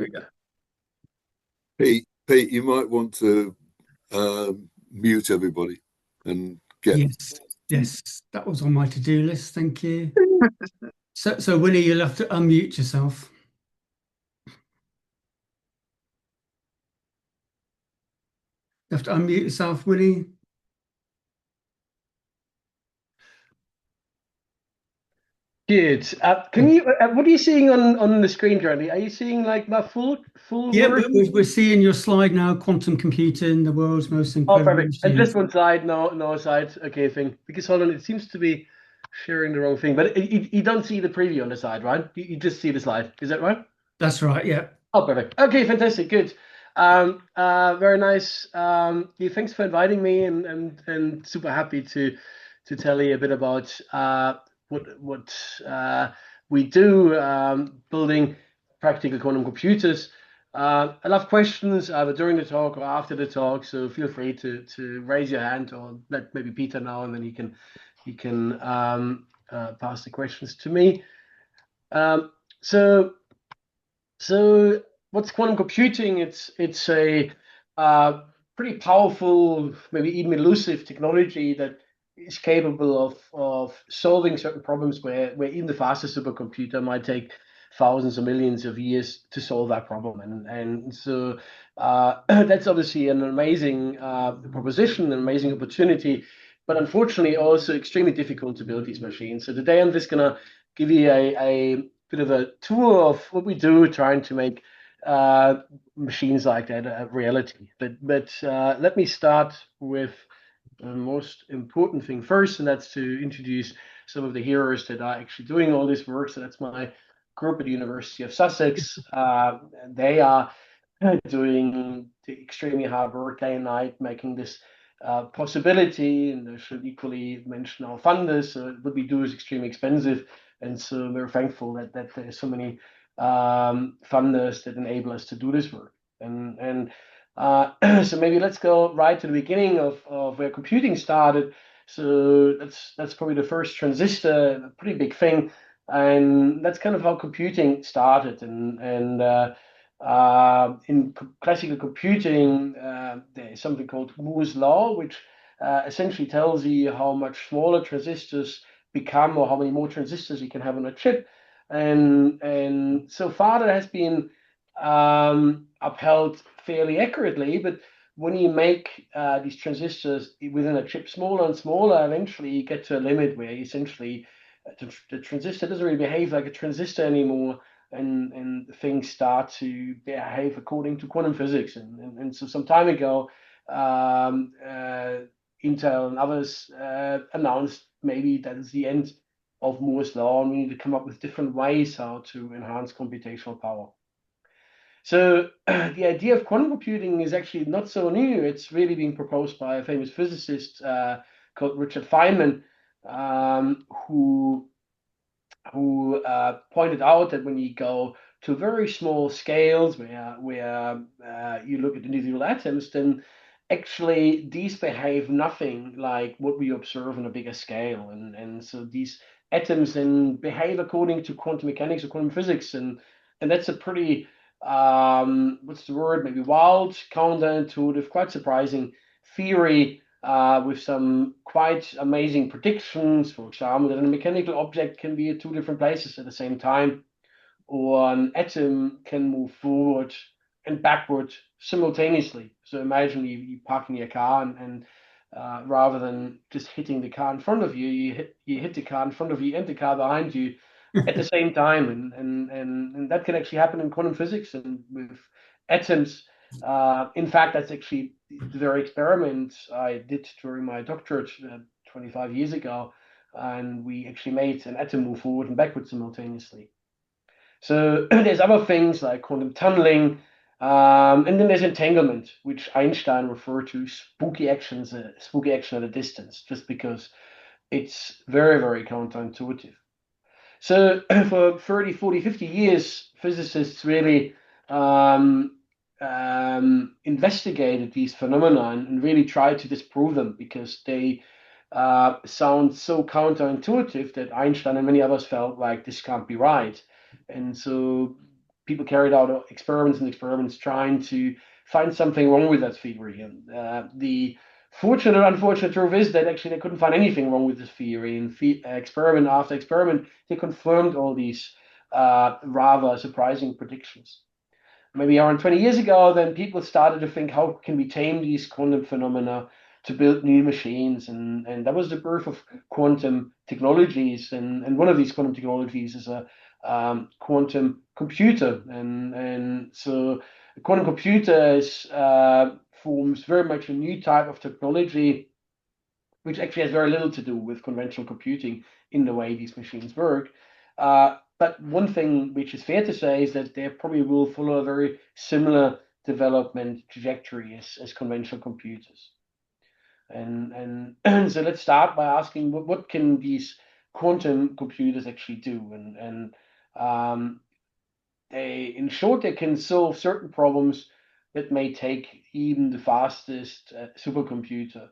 Here we go. Pete, you might want to mute everybody and get. Yes, that was on my to-do list. Thank you. So Winnie, you'll have to unmute yourself. You have to unmute yourself, Winnie. Good. Can you? What are you seeing on the screen currently? Are you seeing like my full Yeah, version? we're seeing your slide now. Quantum computing, the world's most incredible. Oh, perfect. And just one slide, no side. Okay, thing. Because hold on, it seems to be sharing the wrong thing. But you don't see the preview on the side, right? You just see the slide. Is that right? That's right. Yeah. Oh, perfect. Okay, fantastic. Good. Very nice. Thanks for inviting me, and super happy to tell you a bit about what we do, building practical quantum computers. I love questions either during the talk or after the talk, so feel free to raise your hand or let maybe Peter know, and then he can pass the questions to me. So what's quantum computing? It's a pretty powerful, maybe even elusive technology that is capable of solving certain problems where even the fastest supercomputer might take thousands or millions of years to solve that problem. And so that's obviously an amazing proposition, an amazing opportunity, but unfortunately also extremely difficult to build these machines. So today I'm just gonna give you a bit of a tour of what we do, trying to make machines like that a reality. But let me start with the most important thing first, and that's to introduce some of the heroes that are actually doing all this work. So that's my group at the University of Sussex. They are doing extremely hard work day and night, making this possibility, and I should equally mention our funders. What we do is extremely expensive, and so we're thankful that there's so many funders that enable us to do this work. And so maybe let's go right to the beginning of where computing started. So that's probably the first transistor, a pretty big thing, and that's kind of how computing started. And in classical computing, there's something called Moore's law, which essentially tells you how much smaller transistors become, or how many more transistors you can have on a chip. And so far that has been upheld fairly accurately, but when you make these transistors within a chip smaller and smaller, eventually you get to a limit where essentially the transistor doesn't really behave like a transistor anymore, and things start to behave according to quantum physics. And so some time ago, Intel and others announced maybe that is the end of Moore's law, and we need to come up with different ways how to enhance computational power. So the idea of quantum computing is actually not so new. It's really being proposed by a famous physicist called Richard Feynman, who pointed out that when you go to very small scales where you look at individual atoms, then actually these behave nothing like what we observe on a bigger scale. And so these atoms then behave according to quantum mechanics or quantum physics, and that's a pretty what's the word, maybe wild, counterintuitive, quite surprising theory with some quite amazing predictions. For example, that a mechanical object can be at two different places at the same time, or an atom can move forward and backward simultaneously. So imagine you parking your car, and rather than just hitting the car in front of you, you hit the car in front of you and the car behind you at the same time, and that can actually happen in quantum physics and with atoms. In fact, that's actually the very experiment I did during my doctorate 25 years ago, and we actually made an atom move forward and backward simultaneously. So there's other things like quantum tunneling, and then there's entanglement, which Einstein referred to spooky action at a distance, just because it's very, very counterintuitive. So for 30, 40, 50 years, physicists really investigated these phenomena and really tried to disprove them, because they sound so counterintuitive that Einstein and many others felt like this can't be right. And so people carried out experiments trying to find something wrong with that theory. And the fortunate or unfortunate truth is that actually they couldn't find anything wrong with this theory. And experiment after experiment, they confirmed all these rather surprising predictions. Maybe around 20 years ago, then people started to think, how can we tame these quantum phenomena to build new machines? And that was the birth of quantum technologies. And one of these quantum technologies is a quantum computer. And so a quantum computer forms very much a new type of technology, which actually has very little to do with conventional computing in the way these machines work. But one thing which is fair to say is that they probably will follow a very similar development trajectory as conventional computers. And so let's start by asking what can these quantum computers actually do? In short, they can solve certain problems that may take even the fastest supercomputer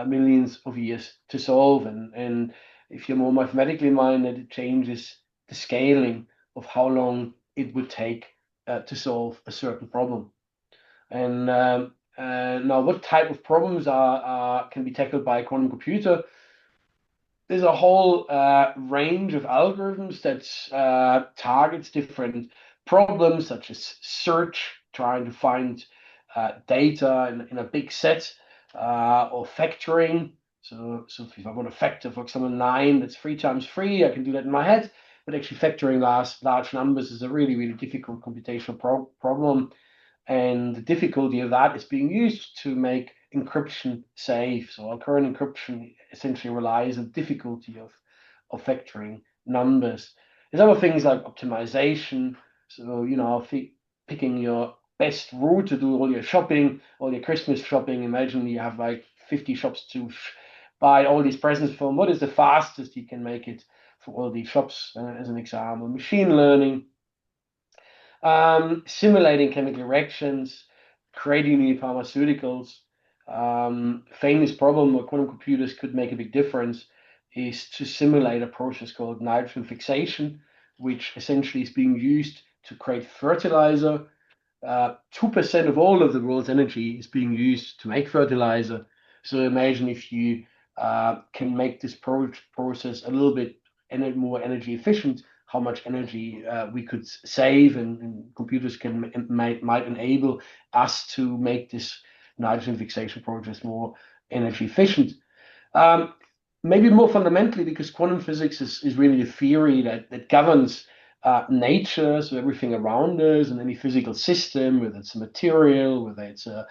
millions of years to solve. And if you're more mathematically minded, it changes the scaling of how long it would take to solve a certain problem. And now, what type of problems can be tackled by a quantum computer? There's a whole range of algorithms that targets different problems, such as search, trying to find data in a big set, or factoring. So if I want to factor, for example, 9, that's 3 times 3, I can do that in my head. But actually factoring large numbers is a really, really difficult computational problem. And the difficulty of that is being used to make encryption safe. So our current encryption essentially relies on difficulty of factoring numbers. There's other things like optimization. So, picking your best route to do all your shopping, all your Christmas shopping. Imagine you have like 50 shops to buy all these presents from. What is the fastest you can make it for all these shops, as an example? Machine learning. Simulating chemical reactions, creating new pharmaceuticals. Famous problem where quantum computers could make a big difference is to simulate a process called nitrogen fixation, which essentially is being used to create fertilizer. 2% of all of the world's energy is being used to make fertilizer. So imagine if you can make this process a little bit more energy efficient, how much energy we could save, and computers might enable us to make this nitrogen fixation process more energy efficient. Maybe more fundamentally, because quantum physics is really the theory that governs nature, so everything around us and any physical system, whether it's a material, whether it's a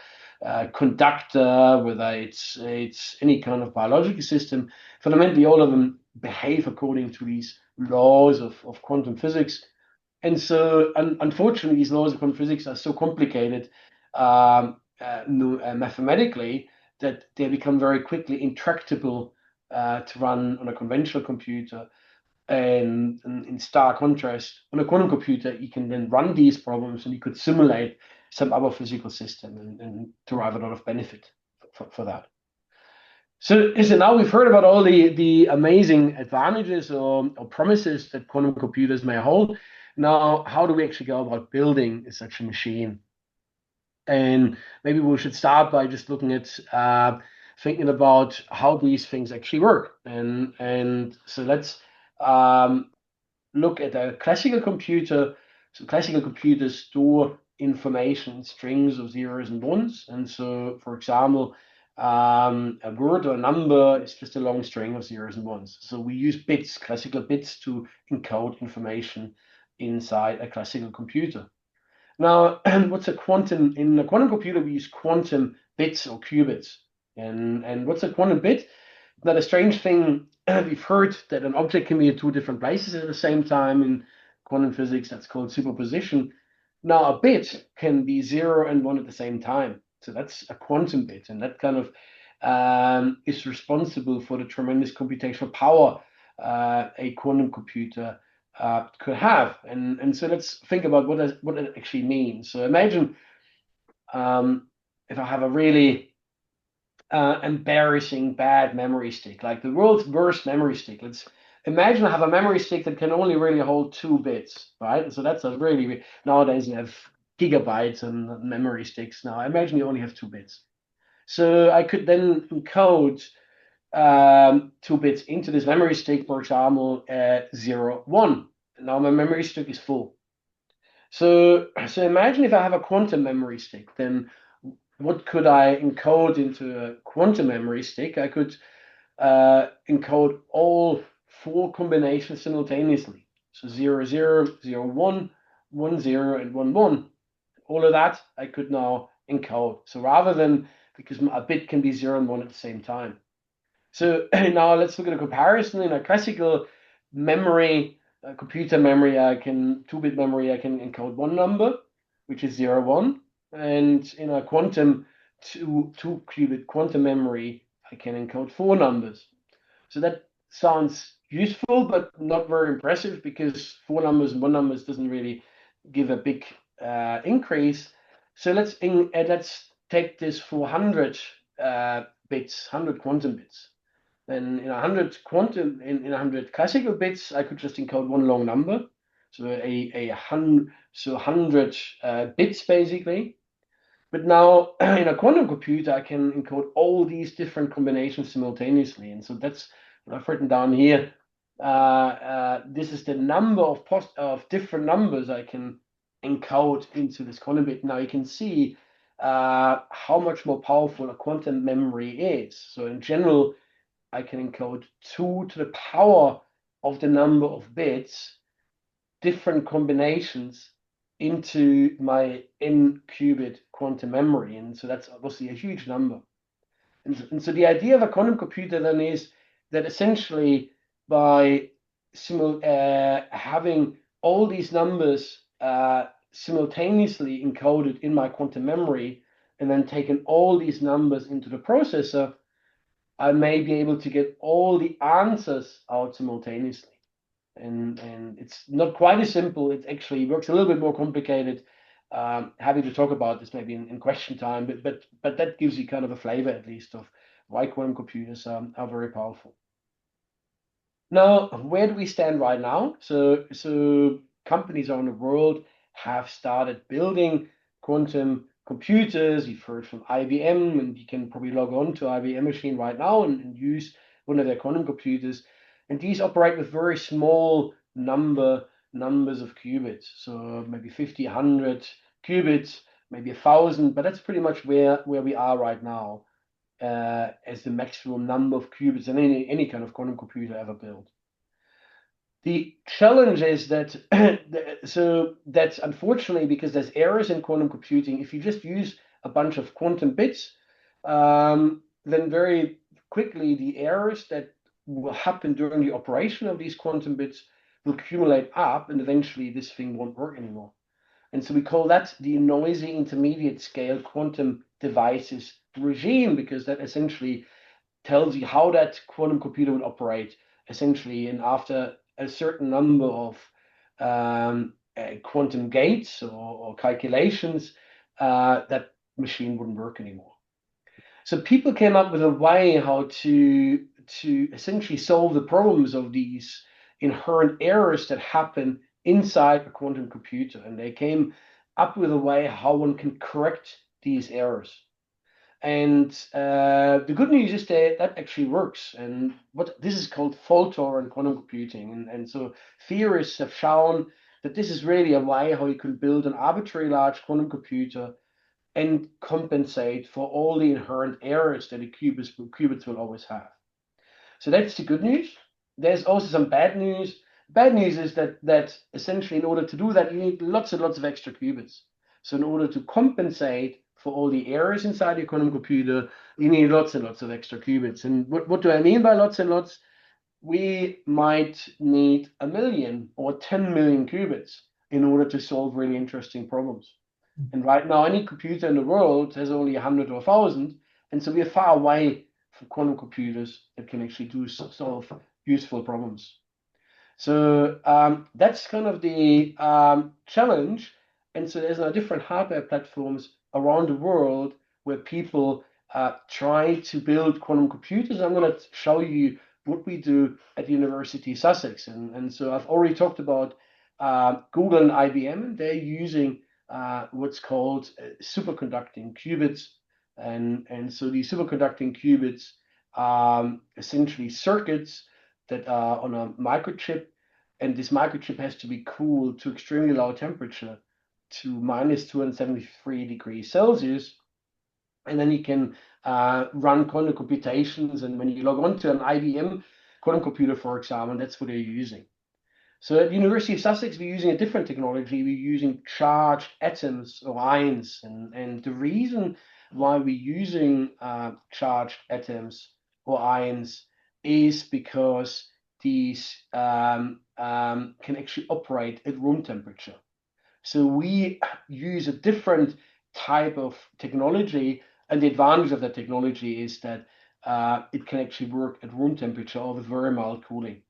conductor, whether it's any kind of biological system, fundamentally all of them behave according to these laws of quantum physics. And so unfortunately, these laws of quantum physics are so complicated mathematically that they become very quickly intractable to run on a conventional computer. And in stark contrast, on a quantum computer, you can then run these problems and you could simulate some other physical system and derive a lot of benefit for that. So now we've heard about all the amazing advantages or promises that quantum computers may hold. Now, how do we actually go about building such a machine? And maybe we should start by just looking at thinking about how these things actually work. And so let's look at a classical computer. So classical computers store information in strings of zeros and ones. And so, for example, a word or a number is just a long string of zeros and ones. So we use bits, classical bits, to encode information inside a classical computer. Now, what's a quantum? In a quantum computer, we use quantum bits or qubits. And what's a quantum bit? Now, the strange thing, we've heard that an object can be in 2 different places at the same time. In quantum physics, that's called superposition. Now, a bit can be 0 and 1 at the same time. So that's a quantum bit. And that kind of is responsible for the tremendous computational power a quantum computer could have. And so let's think about what it actually means. So imagine if I have a really embarrassing bad memory stick, like the world's worst memory stick. Let's imagine I have a memory stick that can only really hold 2 bits, right? So that's a really, nowadays you have gigabytes and memory sticks now. Imagine you only have 2 bits. So I could then encode 2 bits into this memory stick, for example, 0, 1. Now my memory stick is full. So imagine if I have a quantum memory stick, then what could I encode into a quantum memory stick? I could encode all 4 combinations simultaneously. So 0, 0, 0, 1, 1, 0, and 1, 1. All of that I could now encode. So rather than, because a bit can be 0 and 1 at the same time. So now let's look at a comparison. In a classical memory, computer memory, 2-bit memory, I can encode 1 number, which is 0, 1. And in a quantum 2-qubit quantum memory, I can encode 4 numbers. So that sounds useful, but not very impressive, because 4 numbers and 1 numbers doesn't really give a big increase. So let's take this 400 bits, 100 quantum bits. Then in 100 100 classical bits, I could just encode 1 long number, so 100 bits basically. But now in a quantum computer, I can encode all these different combinations simultaneously, and so that's what I've written down here. This is the number of different numbers I can encode into this quantum bit. Now you can see how much more powerful a quantum memory is. So in general, I can encode 2 to the power of the number of bits, different combinations, into my n-qubit quantum memory. And so that's obviously a huge number. And so the idea of a quantum computer then is that essentially by having all these numbers simultaneously encoded in my quantum memory, and then taking all these numbers into the processor, I may be able to get all the answers out simultaneously. And it's not quite as simple. It actually works a little bit more complicated. Happy to talk about this maybe in question time, but that gives you kind of a flavor at least of why quantum computers are very powerful. Now, where do we stand right now? So companies around the world have started building quantum computers. You've heard from IBM, and you can probably log on to IBM machine right now and use one of their quantum computers. And these operate with very small numbers of qubits. So maybe 50, 100 qubits, maybe 1,000, but that's pretty much where we are right now as the maximum number of qubits in any kind of quantum computer ever built. The challenge is that, so that's unfortunately, because there's errors in quantum computing. If you just use a bunch of quantum bits, then very quickly the errors that will happen during the operation of these quantum bits will accumulate up, and eventually this thing won't work anymore. And so we call that the noisy intermediate scale quantum devices regime, because that essentially tells you how that quantum computer would operate essentially. And after a certain number of quantum gates or calculations, that machine wouldn't work anymore. So people came up with a way how to essentially solve the problems of these inherent errors that happen inside a quantum computer. And they came up with a way how one can correct these errors. And the good news is that actually works. And what this is called fault-tolerant quantum computing. And so theorists have shown that this is really a way how you can build an arbitrary large quantum computer and compensate for all the inherent errors that the qubits will always have. So that's the good news. There's also some bad news. Bad news is that essentially in order to do that, you need lots and lots of extra qubits. So in order to compensate for all the errors inside your quantum computer, you need lots and lots of extra qubits. And what do I mean by lots and lots? We might need 1 million or 10 million qubits in order to solve really interesting problems. And right now, any computer in the world has only 100 or 1,000. And so we are far away from quantum computers that can actually solve useful problems. So that's kind of the challenge. And so there's now different hardware platforms around the world where people try to build quantum computers. I'm going to show you what we do at the University of Sussex. And so I've already talked about Google and IBM, and they're using what's called superconducting qubits. And so these superconducting qubits are essentially circuits that are on a microchip, and this microchip has to be cooled to extremely low temperature, to minus 273 degrees Celsius. And then you can run quantum computations. And when you log on to an IBM quantum computer, for example, that's what they're using. So at the University of Sussex, we're using a different technology. We're using charged atoms or ions. And the reason why we're using charged atoms or ions is because these can actually operate at room temperature. So we use a different type of technology, and the advantage of that technology is that it can actually work at room temperature or with very mild cooling.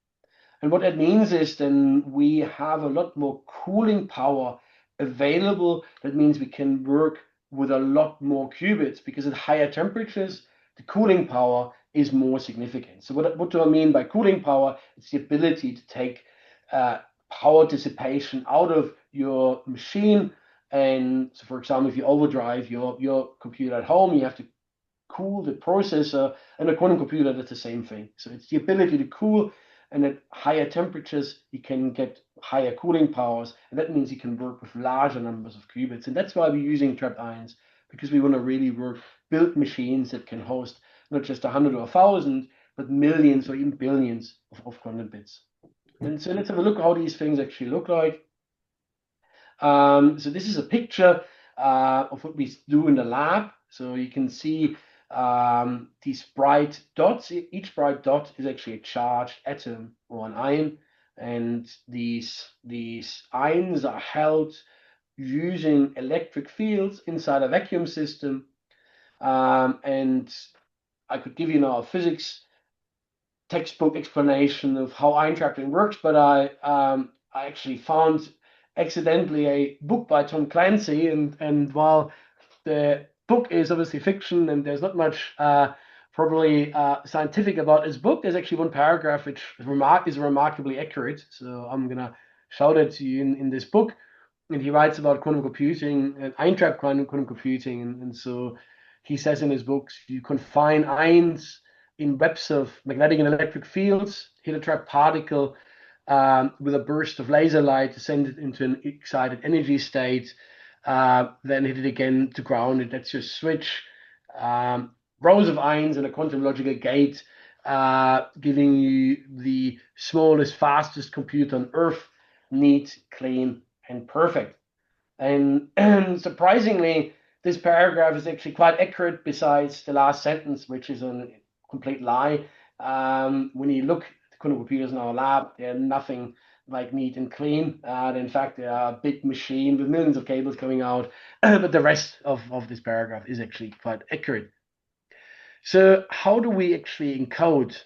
And what that means is then we have a lot more cooling power available. That means we can work with a lot more qubits, because at higher temperatures, the cooling power is more significant. So what do I mean by cooling power? It's the ability to take power dissipation out of your machine. And so, for example, if you overdrive your computer at home, you have to cool the processor, and a quantum computer, that's the same thing. So it's the ability to cool, and at higher temperatures, you can get higher cooling powers, and that means you can work with larger numbers of qubits. And that's why we're using trapped ions, because we want to really build machines that can host not just 100 or 1,000, but millions or even billions of quantum bits. And so let's have a look at how these things actually look like. So this is a picture of what we do in the lab. So you can see these bright dots. Each bright dot is actually a charged atom or an ion, and these ions are held using electric fields inside a vacuum system. And I could give you now a physics textbook explanation of how ion trapping works, but I actually found accidentally a book by Tom Clancy, and while the book is obviously fiction and there's not much probably scientific about his book, there's actually one paragraph which is remarkably accurate. So I'm gonna shout it to you in this book. And he writes about quantum computing and ion trap quantum computing, and so he says in his books, you confine ions in webs of magnetic and electric fields, hit a trapped particle with a burst of laser light to send it into an excited energy state, then hit it again to ground it. That's your switch. Rows of ions in a quantum logical gate, giving you the smallest, fastest computer on Earth, neat, clean, and perfect. And surprisingly, this paragraph is actually quite accurate, besides the last sentence, which is a complete lie. When you look at the quantum computers in our lab, they're nothing like neat and clean. In fact, they are a big machine with millions of cables coming out, but the rest of this paragraph is actually quite accurate. So how do we actually encode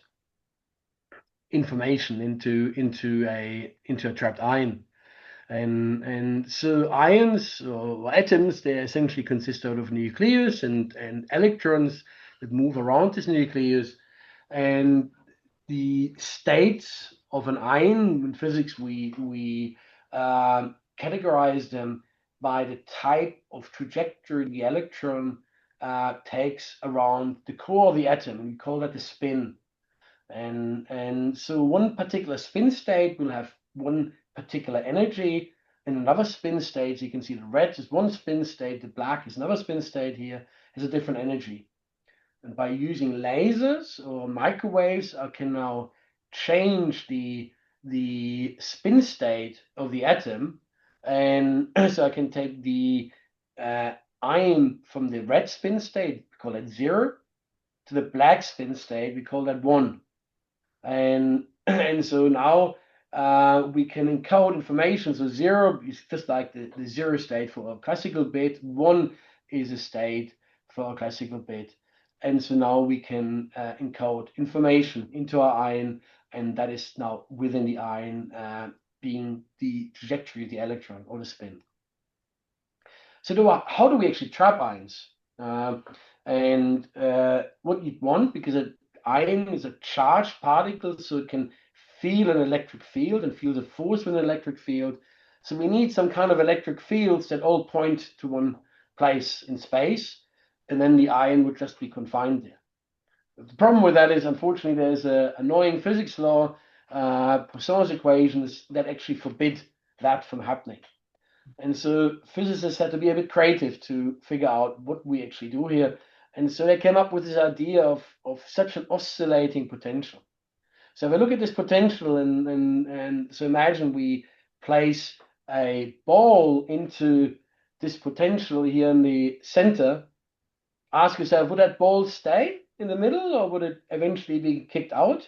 information into a trapped ion? And so ions or atoms, they essentially consist out of nucleus and electrons that move around this nucleus. And the states of an ion in physics, we categorize them by the type of trajectory the electron takes around the core of the atom, and we call that the spin. And so one particular spin state will have one particular energy. In another spin state, you can see the red is one spin state, the black is another spin state here, has a different energy. And by using lasers or microwaves, I can now change the spin state of the atom. And so I can take the ion from the red spin state, we call that 0, to the black spin state, we call that 1. And so now we can encode information. So 0 is just like the 0 state for a classical bit. 1 is a state for a classical bit. And so now we can encode information into our ion, and that is now within the ion being the trajectory of the electron or the spin. So how do we actually trap ions? And what you'd want, because ion is a charged particle, so it can feel an electric field and feel the force with an electric field. So we need some kind of electric fields that all point to one place in space, and then the ion would just be confined there. The problem with that is, unfortunately, there's an annoying physics law, Poisson's equations, that actually forbid that from happening. And so physicists had to be a bit creative to figure out what we actually do here. And so they came up with this idea of such an oscillating potential. So if I look at this potential, and so imagine we place a ball into this potential here in the center, ask yourself, would that ball stay in the middle, or would it eventually be kicked out?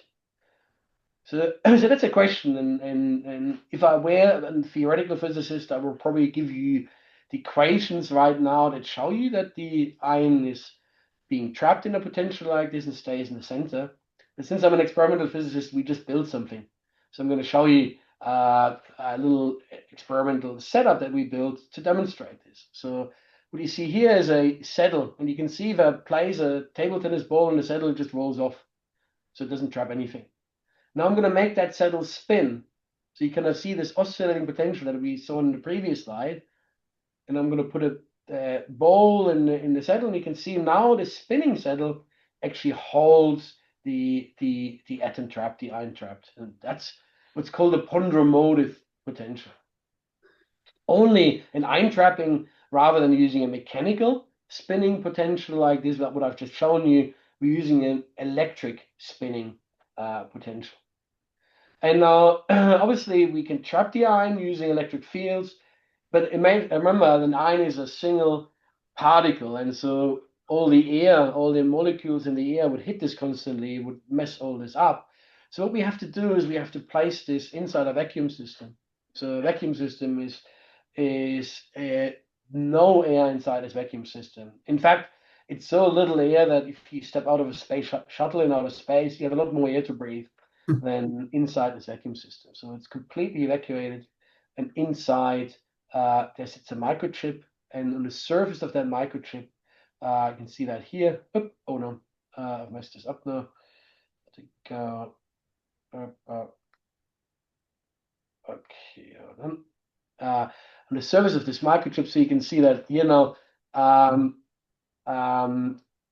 So that's a question, and if I were a theoretical physicist, I would probably give you the equations right now that show you that the ion is being trapped in a potential like this and stays in the center. But since I'm an experimental physicist, we just built something. So I'm going to show you a little experimental setup that we built to demonstrate this. So what you see here is a saddle, and you can see if I place a table tennis ball in the saddle, it just rolls off, so it doesn't trap anything. Now I'm going to make that saddle spin, so you kind of see this oscillating potential that we saw in the previous slide. And I'm going to put a ball in the saddle, and you can see now the spinning saddle actually holds the atom trapped, the ion trapped, and that's what's called a ponderomotive potential. Only an ion trapping, rather than using a mechanical spinning potential like this, what I've just shown you, we're using an electric spinning potential. And now, obviously, we can trap the ion using electric fields, but remember, an ion is a single particle, and so all the air, all the molecules in the air would hit this constantly, would mess all this up. So what we have to do is we have to place this inside a vacuum system. So a vacuum system is no air inside this vacuum system. In fact, it's so little air that if you step out of a space shuttle in outer space, you have a lot more air to breathe than inside this vacuum system. So it's completely evacuated, and inside there sits a microchip, and on the surface of that microchip, you can see that here. Oh no, I've messed this up now. I think okay, hold on. On the surface of this microchip, so you can see that here now.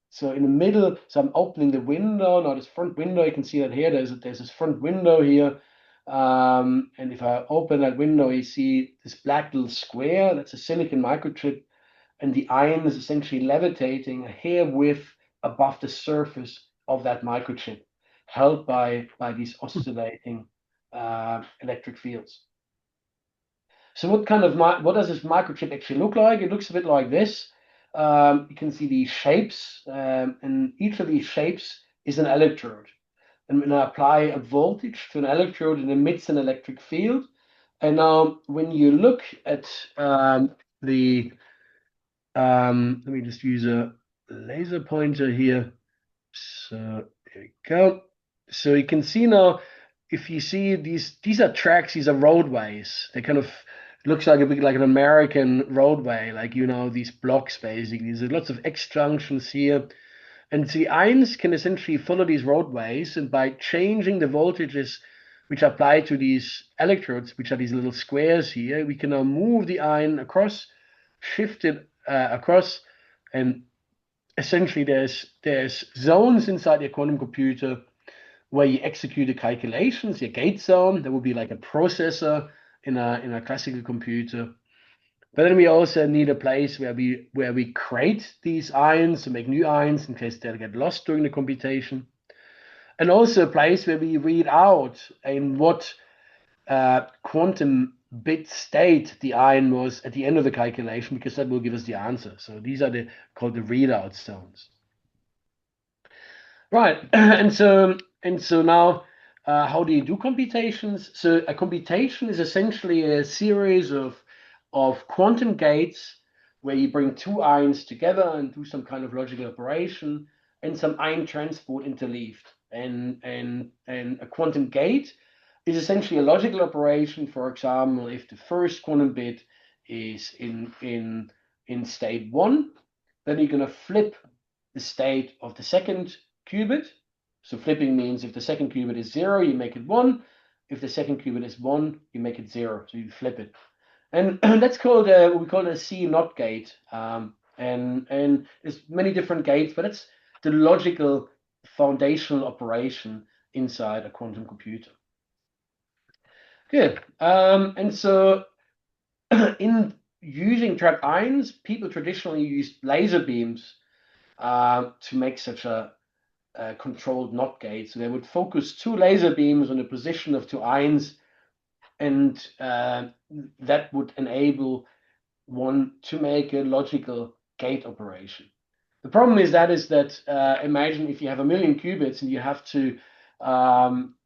So in the middle, so I'm opening the window now. This front window, you can see that here. There's this front window here, and if I open that window, you see this black little square. That's a silicon microchip, and the ion is essentially levitating a hair width above the surface of that microchip, held by these oscillating electric fields. So what does this microchip actually look like? It looks a bit like this. You can see these shapes, and each of these shapes is an electrode. And when I apply a voltage to an electrode, it emits an electric field. And now when you look at let me just use a laser pointer here. So here we go. So you can see now, if you see these are tracks, these are roadways. They kind of looks like a bit like an American roadway, like, you know, these blocks basically. There's lots of X junctions here. And the ions can essentially follow these roadways, and by changing the voltages which apply to these electrodes, which are these little squares here, we can now move the ion across, shift it across, and essentially there's zones inside your quantum computer where you execute the calculations. Your gate zone, that would be like a processor in a classical computer. But then we also need a place where we create these ions to make new ions in case they get lost during the computation, and also a place where we read out in what quantum bit state the ion was at the end of the calculation, because that will give us the answer. So these are called the readout zones. Right, and so now, how do you do computations? So a computation is essentially a series of quantum gates where you bring two ions together and do some kind of logical operation, and some ion transport interleaved. And a quantum gate is essentially a logical operation. For example, if the first quantum bit is in state 1, then you're going to flip the state of the second qubit. So flipping means if the second qubit is 0, you make it 1. If the second qubit is 1, you make it 0. So you flip it. And that's called what we call a C-NOT gate. And there's many different gates, but it's the logical foundational operation inside a quantum computer. Good. And so in using trapped ions, people traditionally used laser beams to make such a controlled NOT gate. So they would focus 2 laser beams on the position of 2 ions, and that would enable one to make a logical gate operation. The problem is that imagine if you have 1,000,000 qubits and you have to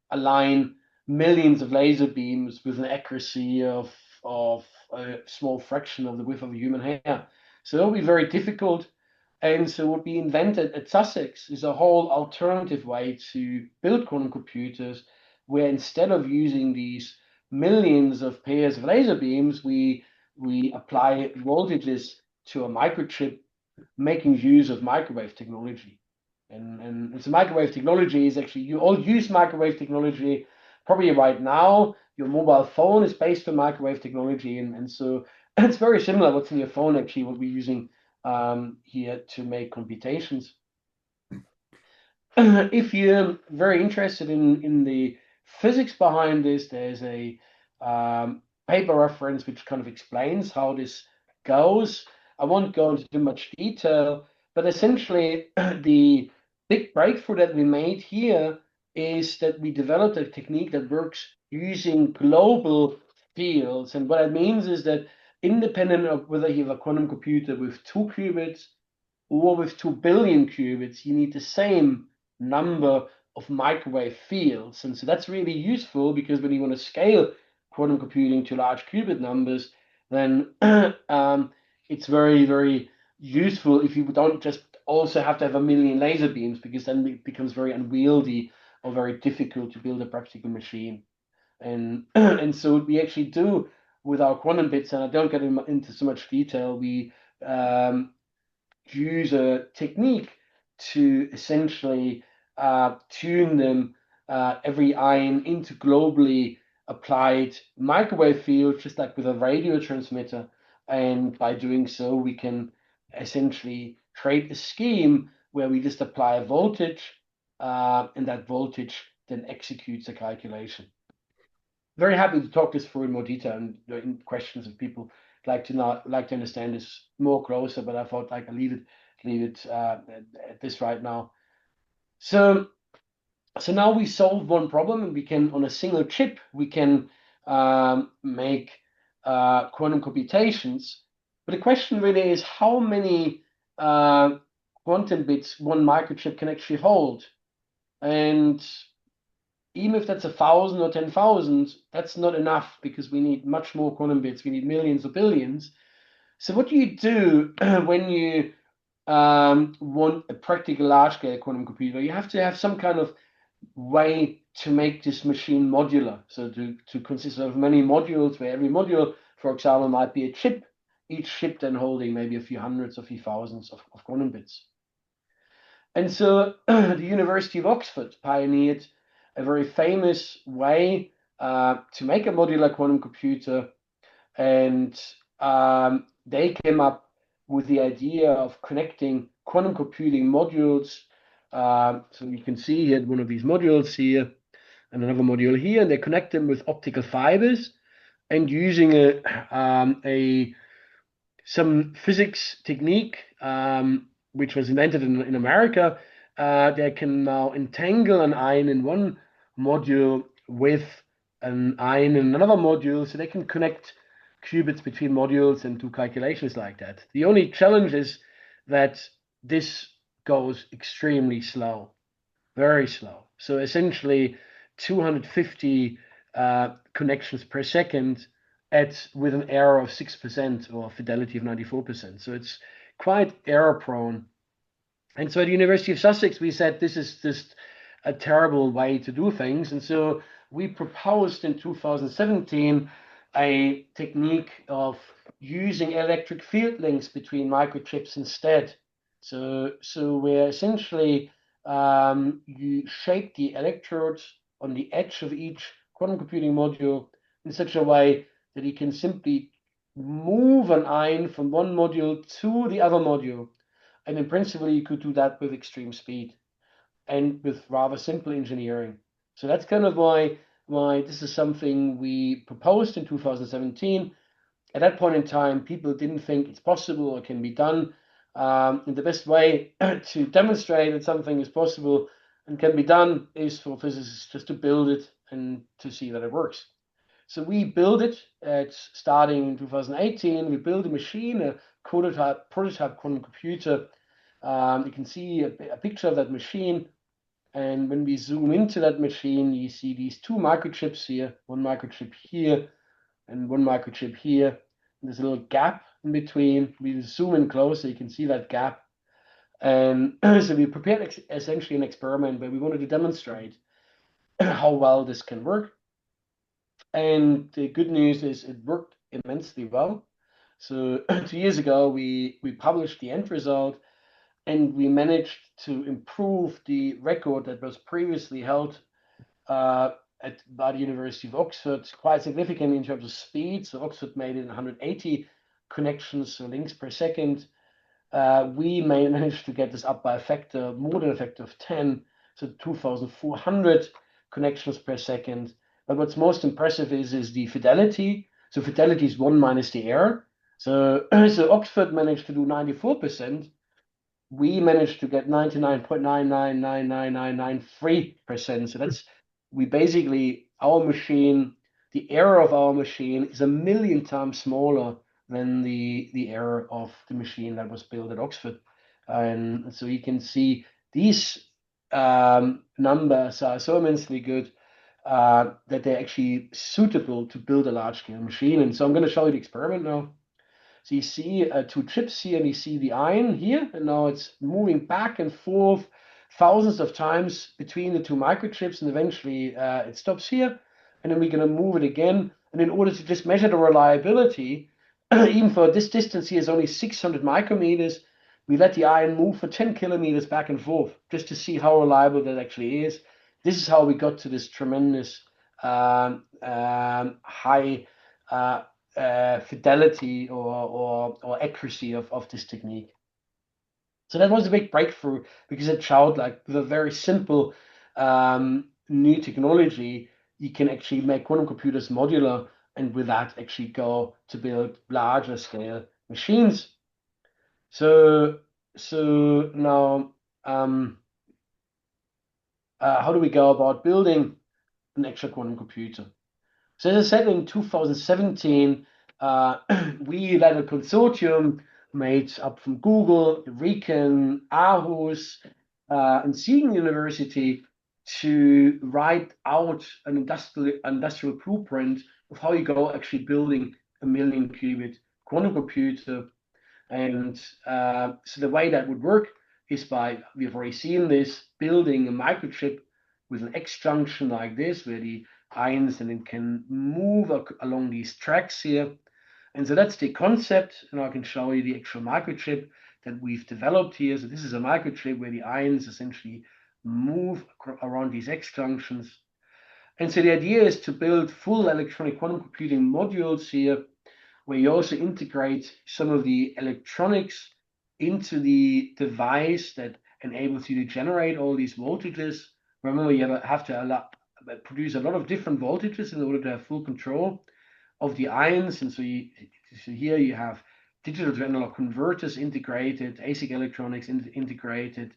align millions of laser beams with an accuracy of a small fraction of the width of a human hair. So it'll be very difficult. And so what we invented at Sussex is a whole alternative way to build quantum computers, where instead of using these millions of pairs of laser beams, we apply voltages to a microchip, making use of microwave technology. And so microwave technology is actually, you all use microwave technology probably right now. Your mobile phone is based on microwave technology, and so it's very similar what's in your phone, actually, what we're using here to make computations. If you're very interested in the physics behind this, there's a paper reference which kind of explains how this goes. I won't go into too much detail, but essentially the big breakthrough that we made here is that we developed a technique that works using global fields. And what that means is that independent of whether you have a quantum computer with 2 qubits or with 2 billion qubits, you need the same number of microwave fields. And so that's really useful, because when you want to scale quantum computing to large qubit numbers, then it's very, very useful if you don't just also have to have 1,000,000 laser beams, because then it becomes very unwieldy or very difficult to build a practical machine. And so what we actually do with our quantum bits, and I don't get into so much detail, we use a technique to essentially tune them, every ion, into globally applied microwave fields, just like with a radio transmitter. And by doing so, we can essentially create a scheme where we just apply a voltage, and that voltage then executes a calculation. Very happy to talk this through in more detail and in questions if people like to understand this more closer, but I thought I can leave it at this right now. So now we solve one problem, and we can, on a single chip, we can make quantum computations. But the question really is how many quantum bits one microchip can actually hold. And even if that's 1,000 or 10,000, that's not enough, because we need much more quantum bits. We need millions or billions. So what do you do when you want a practical large-scale quantum computer? You have to have some kind of way to make this machine modular. So to consist of many modules, where every module, for example, might be a chip, each chip then holding maybe a few hundreds or few thousands of quantum bits. And so the University of Oxford pioneered a very famous way to make a modular quantum computer, and they came up with the idea of connecting quantum computing modules. So you can see here one of these modules here and another module here, and they connect them with optical fibers, and using some physics technique which was invented in America, they can now entangle an ion in one module with an ion in another module, so they can connect qubits between modules and do calculations like that. The only challenge is that this goes extremely slow, very slow. So essentially 250 connections per second with an error of 6% or fidelity of 94%. So it's quite error prone. And so at the University of Sussex, we said this is just a terrible way to do things. And so we proposed in 2017 a technique of using electric field links between microchips instead. So where essentially you shape the electrodes on the edge of each quantum computing module in such a way that you can simply move an ion from one module to the other module. And in principle, you could do that with extreme speed and with rather simple engineering. So that's kind of why this is something we proposed in 2017. At that point in time, people didn't think it's possible or can be done. And the best way to demonstrate that something is possible and can be done is for physicists just to build it and to see that it works. So we built it starting in 2018. We built a machine, a prototype quantum computer. You can see a picture of that machine. And when we zoom into that machine, you see these two microchips here, one microchip here and one microchip here. And there's a little gap in between. We zoom in closer, you can see that gap. And so we prepared essentially an experiment where we wanted to demonstrate how well this can work. And the good news is it worked immensely well. So 2 years ago, we published the end result, and we managed to improve the record that was previously held by the University of Oxford quite significantly in terms of speed. So Oxford made it 180 connections, so links per second. We managed to get this up by more than a factor of 10, so 2,400 connections per second. But what's most impressive is the fidelity. So fidelity is 1 minus the error. So Oxford managed to do 94%. We managed to get 99.9999993%. So that's our machine, the error of our machine is 1 million times smaller than the error of the machine that was built at Oxford. And so you can see these numbers are so immensely good that they're actually suitable to build a large-scale machine. And so I'm going to show you the experiment now. So you see two chips here, and you see the ion here, and now it's moving back and forth thousands of times between the two microchips, and eventually it stops here, and then we're going to move it again. And in order to just measure the reliability, even for this distance here is only 600 micrometers, we let the ion move for 10 kilometers back and forth, just to see how reliable that actually is. This is how we got to this tremendous high fidelity or accuracy of this technique. So that was a big breakthrough because it showed like with a very simple new technology, you can actually make quantum computers modular and with that actually go to build larger scale machines. So now how do we go about building an actual quantum computer? So as I said, in 2017, we led a consortium made up from Google, Riken, Aarhus, and Siegen University to write out an industrial blueprint of how you go actually building a 1 million qubit quantum computer. And so the way that would work is by, we've already seen this, building a microchip with an X junction like this, where the ions and it can move along these tracks here. And so that's the concept, and I can show you the actual microchip that we've developed here. So this is a microchip where the ions essentially move around these X junctions. And so the idea is to build full electronic quantum computing modules here, where you also integrate some of the electronics into the device that enables you to generate all these voltages. Remember, you have to produce a lot of different voltages in order to have full control of the ions. And so here you have digital to analog converters integrated, ASIC electronics integrated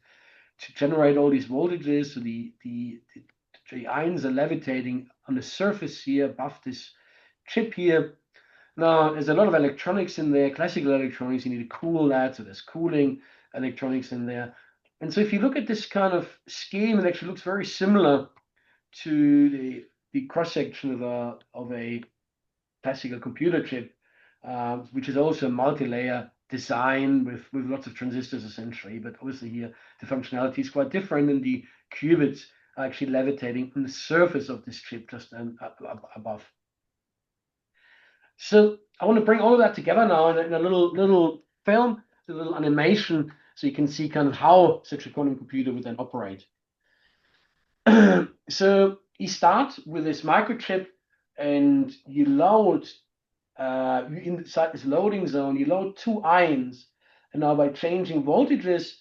to generate all these voltages. So the ions are levitating on the surface here above this chip here. Now, there's a lot of electronics in there, classical electronics. You need to cool that, so there's cooling electronics in there. And so if you look at this kind of scheme, it actually looks very similar to the cross-section of a classical computer chip, which is also a multi-layer design with lots of transistors essentially. But obviously here the functionality is quite different, and the qubits are actually levitating on the surface of this chip just above. So I want to bring all of that together now in a little film, a little animation So you can see kind of how such a quantum computer would then operate. So you start with this microchip, and you load, inside this loading zone, you load 2 ions. And now by changing voltages,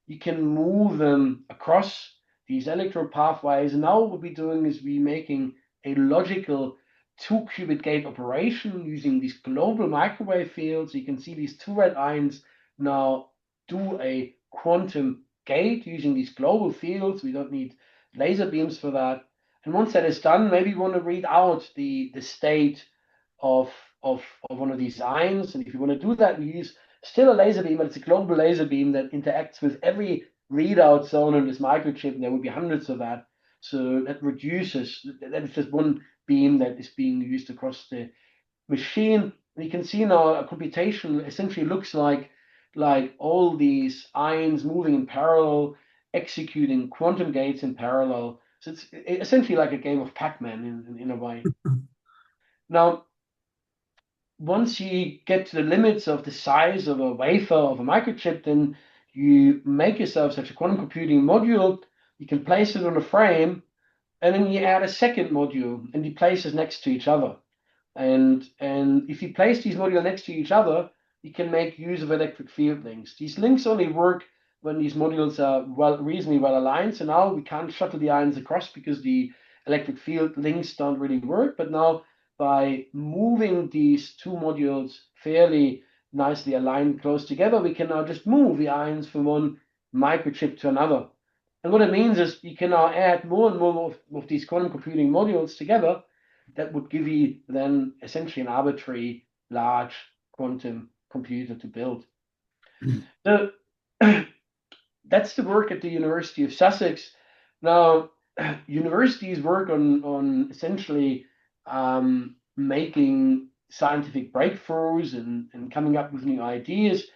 you can move them across these electrode pathways. And now what we're doing is we're making a logical 2-qubit gate operation using these global microwave fields. You can see these 2 red ions now do a quantum gate using these global fields. We don't need laser beams for that. And once that is done, maybe you want to read out the state of one of these ions. And if you want to do that, we use still a laser beam, but it's a global laser beam that interacts with every readout zone on this microchip, and there will be hundreds of that. So that reduces, that is just one beam that is being used across the machine. And you can see now a computation essentially looks like all these ions moving in parallel, executing quantum gates in parallel. So it's essentially like a game of Pac-Man in a way. Now, once you get to the limits of the size of a wafer of a microchip, then you make yourself such a quantum computing module. You can place it on a frame, and then you add a second module, and you place it next to each other. And if you place these modules next to each other, you can make use of electric field links. These links only work when these modules are reasonably well aligned. So now we can't shuttle the ions across because the electric field links don't really work. But now by moving these 2 modules fairly nicely aligned close together, we can now just move the ions from one microchip to another. And what it means is you can now add more and more of these quantum computing modules together. That would give you then essentially an arbitrary large quantum computer to build. So that's the work at the University of Sussex. Now, universities work on essentially making scientific breakthroughs and coming up with new ideas.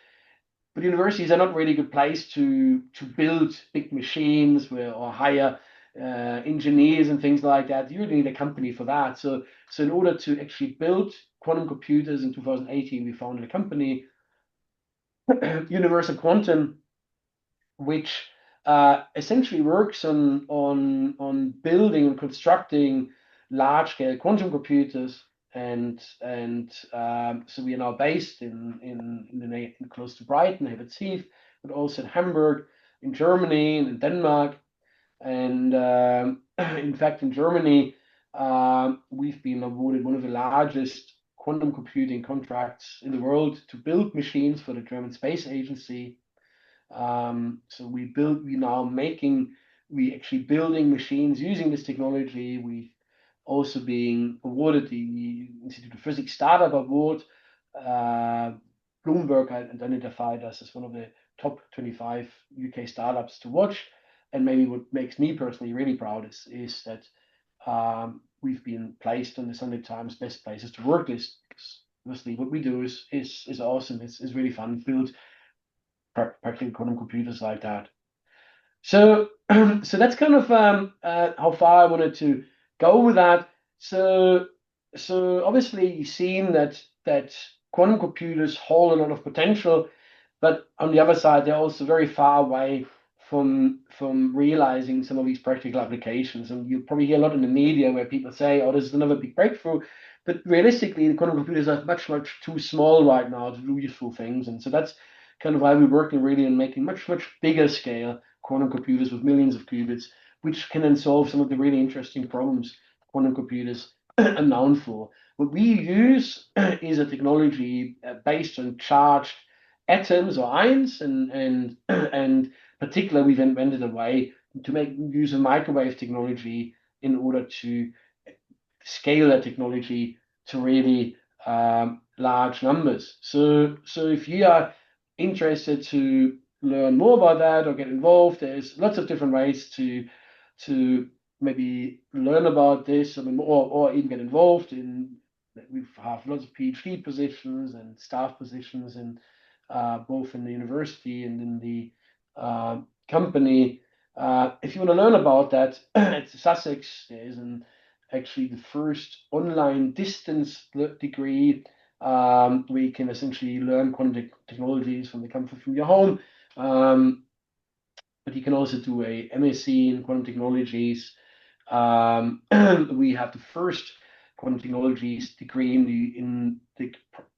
But universities are not really a good place to build big machines or hire engineers and things like that. You really need a company for that. So in order to actually build quantum computers in 2018, we founded a company, Universal Quantum, which essentially works on building and constructing large-scale quantum computers. And so we are now based in close to Brighton, Hebbets, but also in Hamburg, in Germany, and in Denmark. And in fact, in Germany, we've been awarded one of the largest quantum computing contracts in the world to build machines for the German Space Agency. So we actually building machines using this technology. We've also being awarded the Institute of Physics Startup Award. Bloomberg identified us as one of the top 25 UK startups to watch. And maybe what makes me personally really proud is that we've been placed on the Sunday Times Best Places to Work list. Obviously, what we do is awesome. It's really fun to build practical quantum computers like that. So that's kind of how far I wanted to go with that. So obviously you've seen that quantum computers hold a lot of potential, but on the other side they're also very far away from realizing some of these practical applications. And you probably hear a lot in the media where people say, "Oh, this is another big breakthrough," but realistically, the quantum computers are much too small right now to do useful things. And so that's kind of why we're working really on making much bigger scale quantum computers with millions of qubits, which can then solve some of the really interesting problems quantum computers are known for. What we use is a technology based on charged atoms or ions, and particularly we've invented a way to make use of microwave technology in order to scale that technology to really large numbers. So if you are interested to learn more about that or get involved, there's lots of different ways to maybe learn about this, or even get involved in. We have lots of PhD positions and staff positions in both in the university and in the company. If you want to learn about that, at Sussex there's actually the first online distance degree where you can essentially learn quantum technologies from the comfort from your home. But you can also do a MSc in quantum technologies. We have the first quantum technologies degree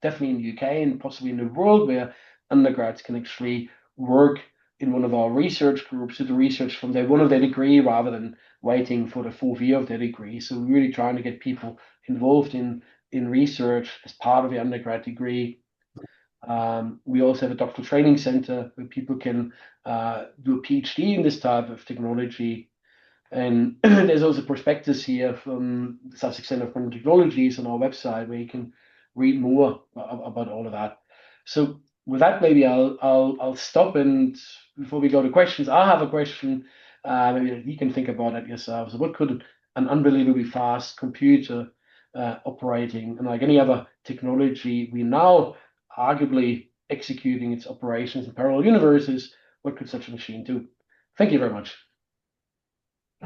definitely in the UK and possibly in the world, where undergrads can actually work in one of our research groups to do research from day one of their degree rather than waiting for the fourth year of their degree. So we're really trying to get people involved in research as part of the undergrad degree. We also have a Doctoral Training Centre where people can do a PhD in this type of technology. And there's also prospectus here from the Sussex Centre for Technologies on our website where you can read more about all of that. So with that, maybe I'll stop, and before we go to questions, I have a question. Maybe you can think about it yourselves. So what could an unbelievably fast computer operating, and like any other technology we now arguably executing its operations in parallel universes, what could such a machine do? Thank you very much.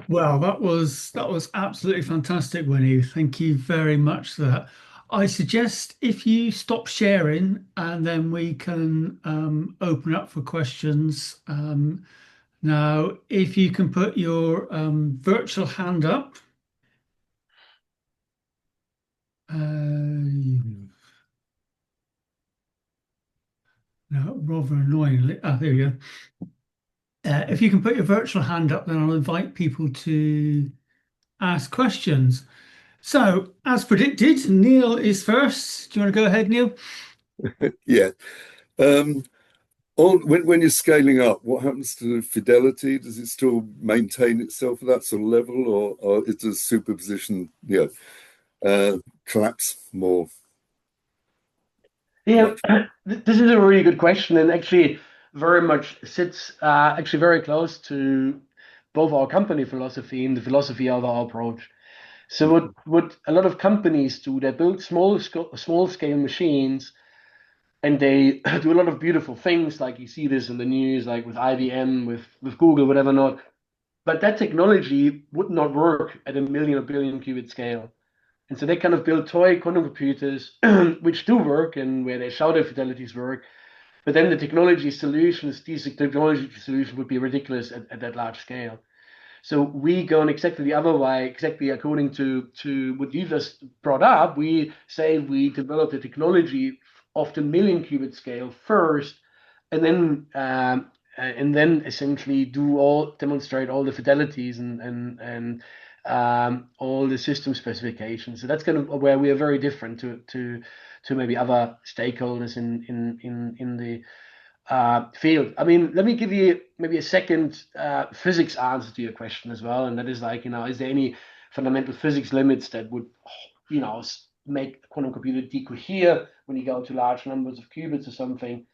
Well, that was absolutely fantastic, Winnie. Thank you very much for that. I suggest if you stop sharing, and then we can open up for questions. Now, if you can put your virtual hand up. No, rather annoyingly. There you go. If you can put your virtual hand up, then I'll invite people to ask questions. So, as predicted, Neil is first. Do you want to go ahead, Neil? Yeah. When you're scaling up, what happens to fidelity? Does it still maintain itself at that sort of level, or is the superposition, collapse more? Yeah, this is a really good question, and actually very much sits actually very close to both our company philosophy and the philosophy of our approach. So what a lot of companies do, they build small scale machines, and they do a lot of beautiful things, like you see this in the news, like with IBM, with Google, whatever not. But that technology would not work at a million or billion qubit scale. And so they kind of build toy quantum computers, which do work and where they show their fidelities work. But then the technology solutions, these technology solutions would be ridiculous at that large scale. So we go in exactly the other way, exactly according to what you just brought up. We say we develop the technology of the million qubit scale first, and then essentially demonstrate all the fidelities and all the system specifications. So that's kind of where we are very different to maybe other stakeholders in the field. I mean, let me give you maybe a second physics answer to your question as well, and that is like, is there any fundamental physics limits that would, make a quantum computer decohere when you go to large numbers of qubits or something?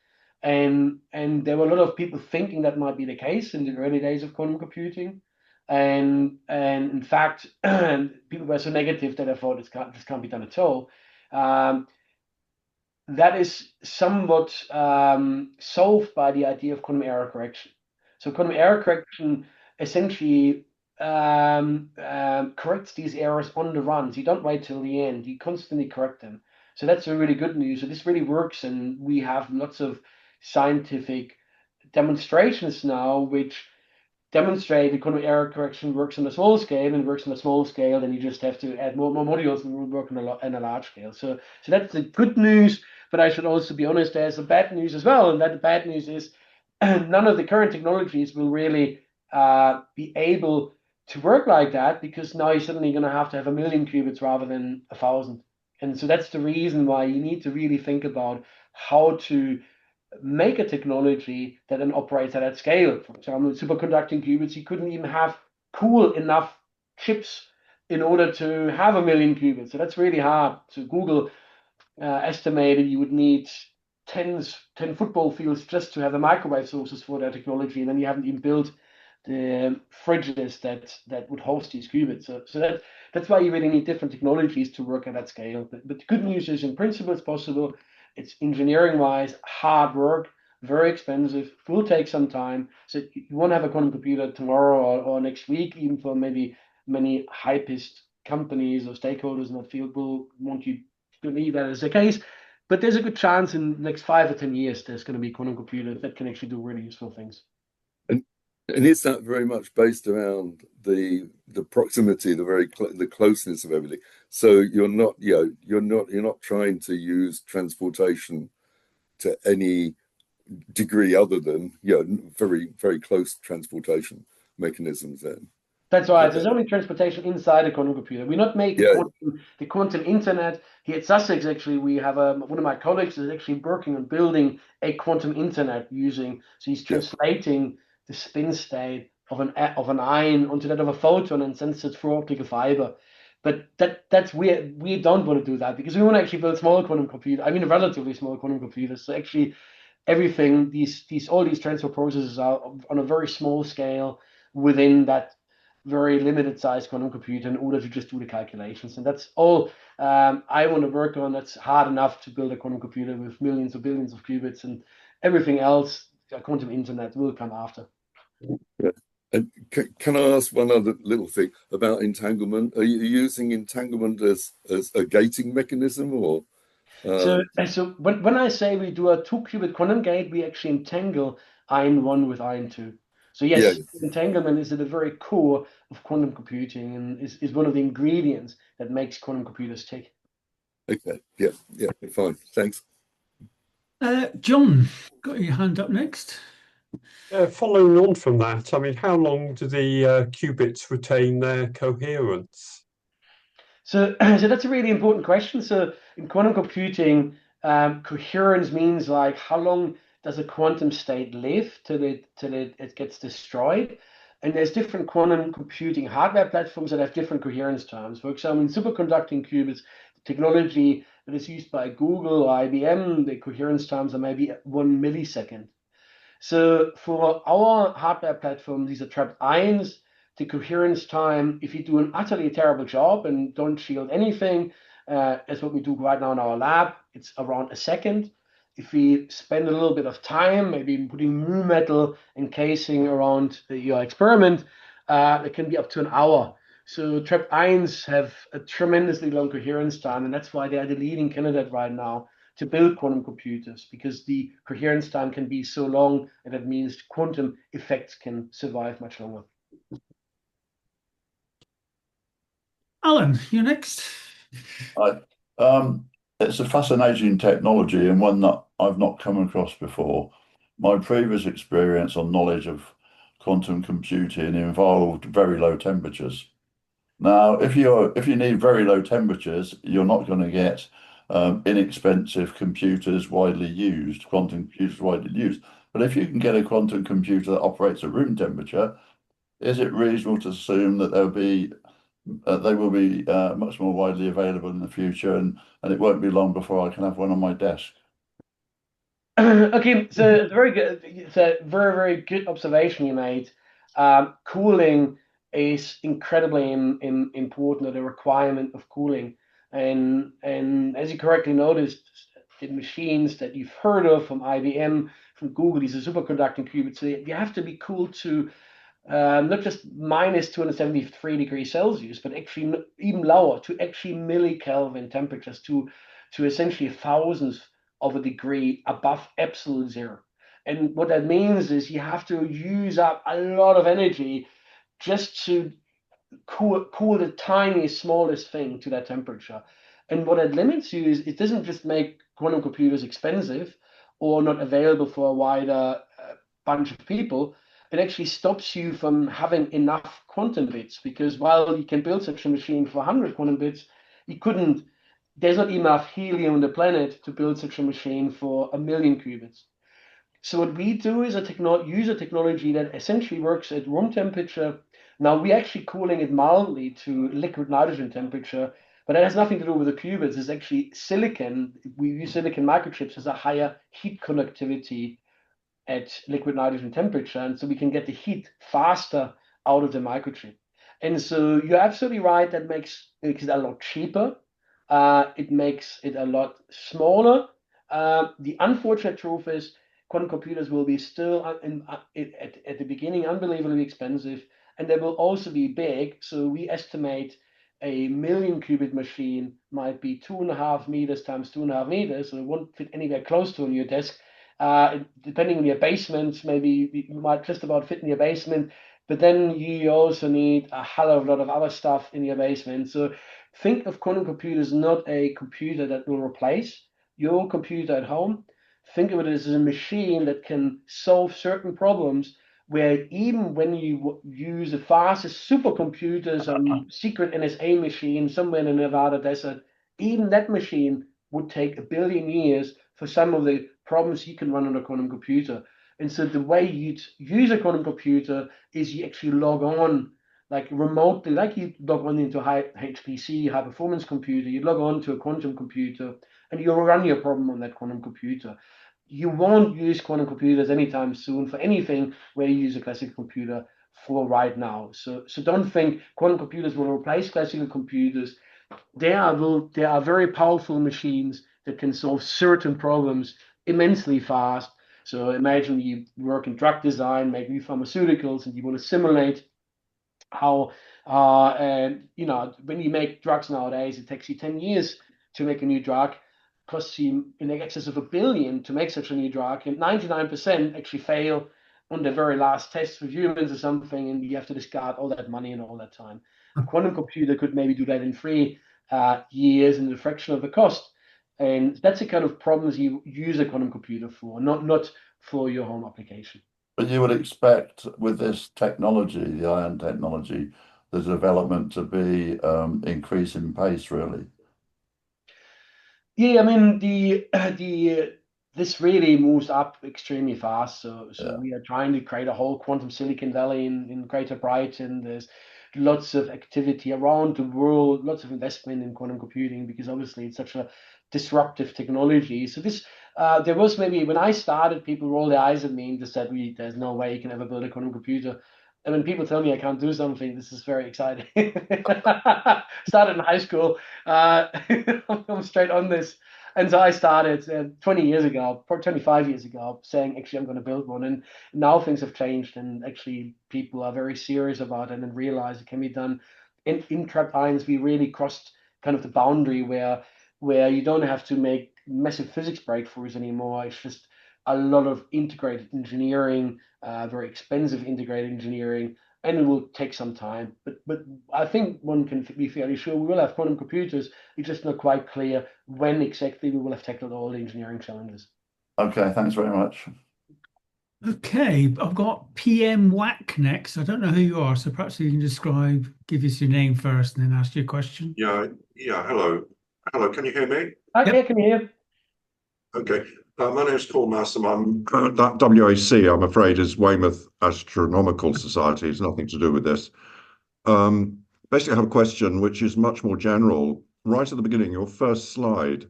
And there were a lot of people thinking that might be the case in the early days of quantum computing. And in fact, people were so negative that I thought this can't be done at all. That is somewhat solved by the idea of quantum error correction. So quantum error correction essentially corrects these errors on the run. So you don't wait till the end, you constantly correct them. So that's a really good news. So this really works, and we have lots of scientific demonstrations now which demonstrate that quantum error correction works on a small scale, and works on a small scale, then you just have to add more modules and work on a large scale. So that's the good news, but I should also be honest, there's a bad news as well, and that the bad news is none of the current technologies will really be able to work like that, because now you're suddenly going to have a million qubits rather than 1,000. And so that's the reason why you need to really think about how to make a technology that then operates at that scale. For example, superconducting qubits, you couldn't even have cool enough chips in order to have a million qubits. So that's really hard. So Google estimated you would need 10 football fields just to have the microwave sources for that technology, and then you haven't even built the fridges that would host these qubits. So that's why you really need different technologies to work at that scale. But the good news is, in principle, it's possible. It's engineering-wise hard work, very expensive, will take some time. So you won't have a quantum computer tomorrow or next week, even for maybe many hypest companies or stakeholders in that field will want you to believe that is the case. but there's a good chance in the next 5 or 10 years there's going to be quantum computers that can actually do really useful things. And is that very much based around the proximity, the closeness of everything? So you're not trying to use transportation to any degree other than very, very close transportation mechanisms then. That's right. There's only transportation inside a quantum computer. We're not making the quantum internet. Here at Sussex, actually, we have one of my colleagues is actually working on building a quantum internet so he's translating the spin state of an ion onto that of a photon and sends it through optical fiber. But that's weird. We don't want to do that because we want to actually build small quantum computers. I mean, relatively small quantum computers. So actually, everything, all these transfer processes are on a very small scale within that very limited size quantum computer in order to just do the calculations. And that's all I want to work on. That's hard enough to build a quantum computer with millions or billions of qubits, and everything else, a quantum internet, will come after. Yeah. And can I ask one other little thing about entanglement? Are you using entanglement as a gating mechanism, or? So when I say we do a 2-qubit quantum gate, we actually entangle ion 1 with ion 2. So yes, entanglement is at the very core of quantum computing and is one of the ingredients that makes quantum computers tick. Okay, yeah, fine, thanks. John, got your hand up next. Following on from that, I mean, how long do the qubits retain their coherence? So that's a really important question. So in quantum computing, coherence means like how long does a quantum state live till it gets destroyed? And there's different quantum computing hardware platforms that have different coherence terms. For example, in superconducting qubits, technology that is used by Google or IBM, the coherence terms are maybe 1 millisecond. So for our hardware platform, these are trapped ions. The coherence time, if you do an utterly terrible job and don't shield anything, as what we do right now in our lab, it's around a second. If we spend a little bit of time, maybe putting mu metal encasing around your experiment, it can be up to an hour. So trapped ions have a tremendously long coherence time, and that's why they are the leading candidate right now to build quantum computers, because the coherence time can be so long, and that means quantum effects can survive much longer. Alan, you're next. It's a fascinating technology and one that I've not come across before. My previous experience or knowledge of quantum computing involved very low temperatures. Now, if you need very low temperatures, you're not going to get inexpensive computers widely used, quantum computers widely used. But if you can get a quantum computer that operates at room temperature, is it reasonable to assume that they will be much more widely available in the future, and it won't be long before I can have one on my desk? Okay, so it's very good. It's a very, very good observation you made. Cooling is incredibly important, or the requirement of cooling. And as you correctly noticed, the machines that you've heard of from IBM, from Google, these are superconducting qubits, so you have to be cooled to not just minus 273 degrees Celsius, but actually even lower, to actually millikelvin temperatures, to essentially thousands of a degree above absolute zero. And what that means is you have to use up a lot of energy just to cool the tiniest, smallest thing to that temperature. And what it limits you is it doesn't just make quantum computers expensive or not available for a wider bunch of people. It actually stops you from having enough quantum bits, because while you can build such a machine for 100 quantum bits, there's not enough helium on the planet to build such a machine for 1,000,000 qubits. So what we do is use a technology that essentially works at room temperature. Now we're actually cooling it mildly to liquid nitrogen temperature, but that has nothing to do with the qubits. It's actually silicon. We use silicon microchips as a higher heat conductivity at liquid nitrogen temperature, and so we can get the heat faster out of the microchip. And so you're absolutely right, that makes it a lot cheaper. It makes it a lot smaller. The unfortunate truth is quantum computers will be still at the beginning unbelievably expensive, and they will also be big. So we estimate a million qubit machine might be 2.5 meters times 2.5 meters, so it won't fit anywhere close to on your desk. Depending on your basement, maybe you might just about fit in your basement, but then you also need a hell of a lot of other stuff in your basement. So think of quantum computers not a computer that will replace your computer at home. Think of it as a machine that can solve certain problems where even when you use the fastest supercomputers on secret NSA machine somewhere in the Nevada desert, even that machine would take 1 billion years for some of the problems you can run on a quantum computer. And so the way you'd use a quantum computer is you actually log on like remotely, like you log on into a HPC, high performance computer, you log on to a quantum computer and you run your problem on that quantum computer. You won't use quantum computers anytime soon for anything where you use a classical computer for right now. So don't think quantum computers will replace classical computers. They are very powerful machines that can solve certain problems immensely fast. So imagine you work in drug design, make new pharmaceuticals, and you want to simulate how, when you make drugs nowadays, it takes you 10 years to make a new drug, costs you in excess of 1 billion to make such a new drug, and 99% actually fail on the very last test with humans or something, and you have to discard all that money and all that time. A quantum computer could maybe do that in 3 years and a fraction of the cost. And that's the kind of problems you use a quantum computer for, not for your home application. But you would expect with this technology, the ion technology, the development to be increasing pace, really. Yeah, I mean this really moves up extremely fast. So Yeah. we are trying to create a whole quantum Silicon Valley in Greater Brighton. There's lots of activity around the world, lots of investment in quantum computing because obviously it's such a disruptive technology. So this there was maybe when I started, people rolled their eyes at me and just said, "There's no way you can ever build a quantum computer." And when people tell me I can't do something, this is very exciting. Started in high school. I'm straight on this. And so I started 20 years ago, 25 years ago, saying, actually, I'm going to build one. And now things have changed. And actually, people are very serious about it and realize it can be done. In trapped ions, we really crossed kind of the boundary where you don't have to make massive physics breakthroughs anymore. It's just a lot of integrated engineering, very expensive integrated engineering, and it will take some time. But I think one can be fairly sure we will have quantum computers. It's just not quite clear when exactly we will have tackled all the engineering challenges. Okay, thanks very much. Okay, I've got PM Whack next. I don't know who you are, so perhaps you can give us your name first and then ask your question. Yeah, hello. Hello, can you hear me? Yeah, can you hear? Okay. My name is Paul Massam. I'm that WAC, I'm afraid, is Weymouth Astronomical Society. It's nothing to do with this. Basically, I have a question which is much more general. Right at the beginning, your first slide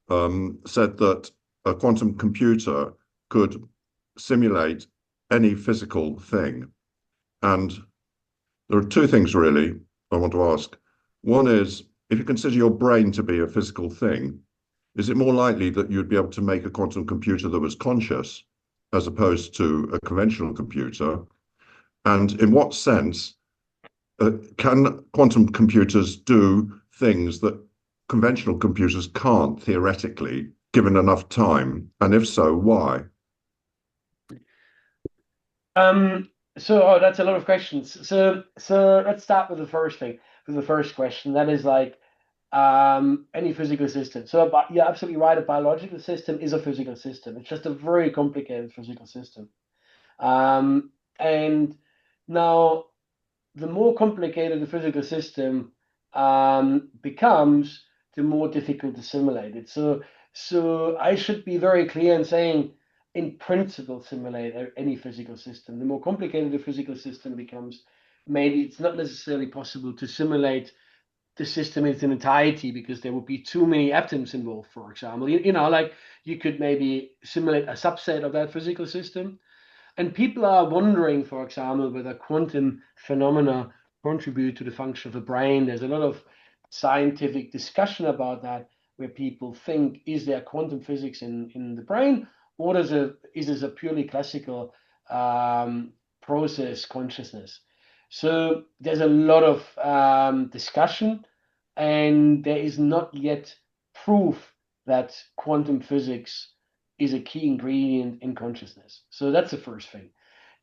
said that a quantum computer could simulate any physical thing. And there are 2 things really I want to ask. One is, if you consider your brain to be a physical thing, is it more likely that you'd be able to make a quantum computer that was conscious as opposed to a conventional computer? And in what sense can quantum computers do things that conventional computers can't theoretically, given enough time? And if so, why? So that's a lot of questions. So let's start with the first thing, with the first question. That is like any physical system. So you're absolutely right. A biological system is a physical system. It's just a very complicated physical system. And now, the more complicated the physical system becomes, the more difficult to simulate it. So I should be very clear in saying, in principle, simulate any physical system. The more complicated the physical system becomes, maybe it's not necessarily possible to simulate the system in its entirety because there would be too many atoms involved, for example. Like you could maybe simulate a subset of that physical system. And people are wondering, for example, whether quantum phenomena contribute to the function of the brain. There's a lot of scientific discussion about that, where people think, is there quantum physics in the brain, or is this a purely classical process consciousness? So there's a lot of discussion, and there is not yet proof that quantum physics is a key ingredient in consciousness. So that's the first thing.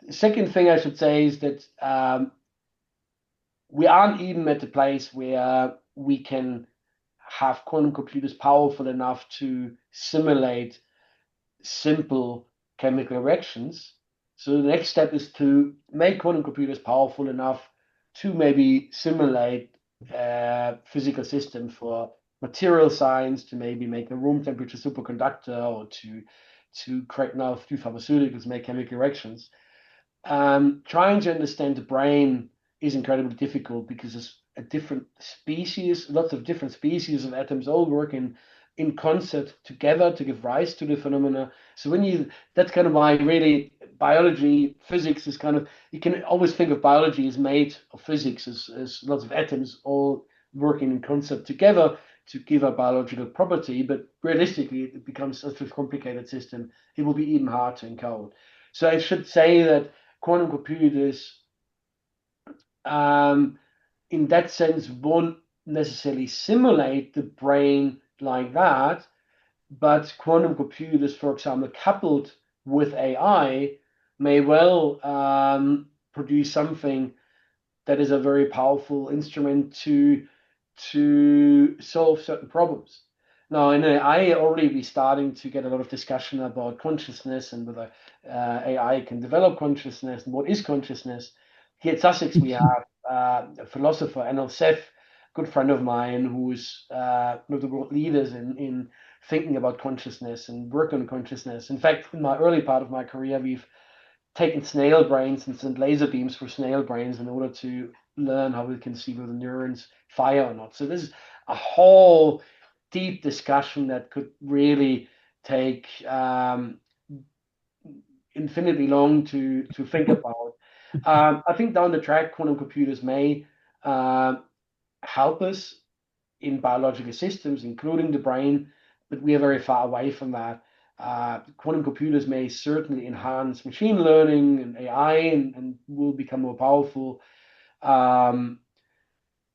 The second thing I should say is that we aren't even at the place where we can have quantum computers powerful enough to simulate simple chemical reactions. So the next step is to make quantum computers powerful enough to maybe simulate physical systems for material science, to maybe make a room temperature superconductor, or to create now through pharmaceuticals, make chemical reactions. Trying to understand the brain is incredibly difficult because it's a different species, lots of different species of atoms all work in concert together to give rise to the phenomena. So that's kind of why really biology, physics is kind of, you can always think of biology as made of physics, as lots of atoms all working in concert together to give a biological property. But realistically, it becomes such a complicated system, it will be even hard to encode. So I should say that quantum computers, in that sense, won't necessarily simulate the brain like that, but quantum computers, for example, coupled with AI, may well produce something that is a very powerful instrument to solve certain problems. Now, in AI, already we're starting to get a lot of discussion about consciousness and whether AI can develop consciousness and what is consciousness. Here at Sussex, we have a philosopher, Anil Seth, good friend of mine, who's one of the world leaders in thinking about consciousness and work on consciousness. In fact, in my early part of my career, we've taken snail brains and sent laser beams for snail brains in order to learn how we can see whether neurons fire or not. So this is a whole deep discussion that could really take infinitely long to think about. I think down the track, quantum computers may help us in biological systems, including the brain, but we are very far away from that. Quantum computers may certainly enhance machine learning and AI and will become more powerful.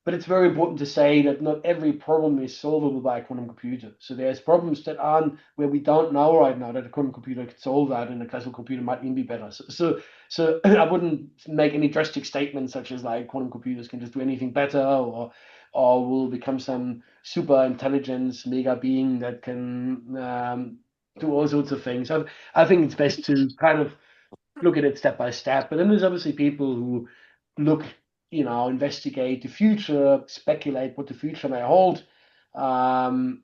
But it's very important to say that not every problem is solvable by a quantum computer. So there's problems that aren't where we don't know right now that a quantum computer could solve that, and a classical computer might even be better. So I wouldn't make any drastic statements such as like quantum computers can just do anything better, or will become some super intelligence mega being that can do all sorts of things. I think it's best to kind of look at it step by step. But then there's obviously people who look, investigate the future, speculate what the future may hold, and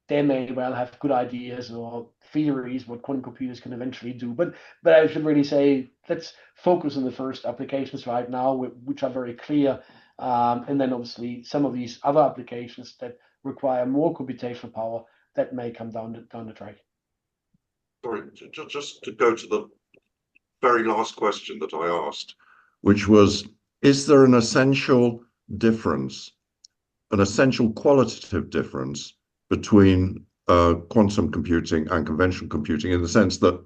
they may well have good ideas or theories what quantum computers can eventually do. But I should really say let's focus on the first applications right now, which are very clear, and then obviously some of these other applications that require more computational power that may come down the track. Sorry, just to go to the very last question that I asked, which was, is there an essential difference, an essential qualitative difference between quantum computing and conventional computing, in the sense that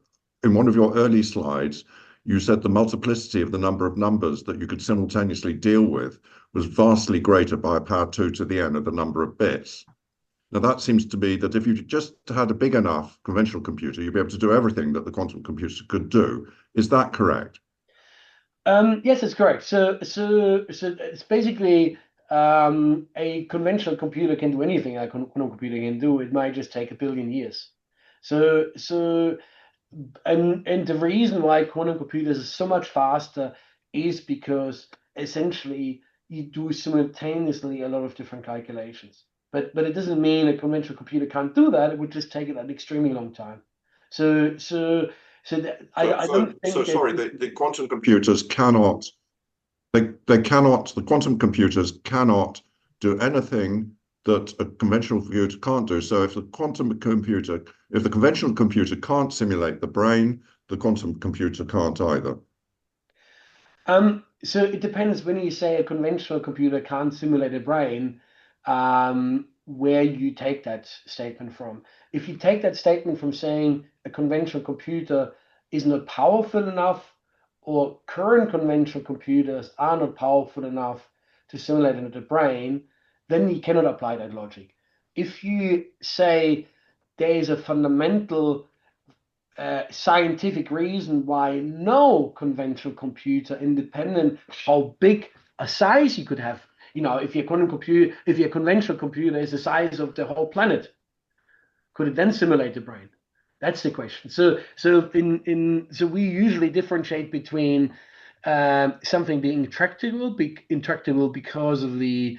in one of your early slides, you said the multiplicity of the number of numbers that you could simultaneously deal with was vastly greater by a power 2 to the n of the number of bits. Now, that seems to be that if you just had a big enough conventional computer, you'd be able to do everything that the quantum computer could do. Is that correct? Yes, that's correct. So it's basically a conventional computer can do anything a quantum computer can do. It might just take 1 billion years. And the reason why quantum computers are so much faster is because essentially you do simultaneously a lot of different calculations. But it doesn't mean a conventional computer can't do that. It would just take it an extremely long time. I don't think sorry, the quantum computers cannot, the quantum computers cannot do anything that a conventional computer can't do. So if the conventional computer can't simulate the brain, the quantum computer can't either. So it depends. When you say a conventional computer can't simulate a brain, where you take that statement from. If you take that statement from saying a conventional computer is not powerful enough or current conventional computers are not powerful enough to simulate into the brain, then you cannot apply that logic. If you say there is a fundamental scientific reason why no conventional computer, independent how big a size you could have, if your conventional computer is the size of the whole planet, could it then simulate the brain? That's the question. So we usually differentiate between something being intractable because of the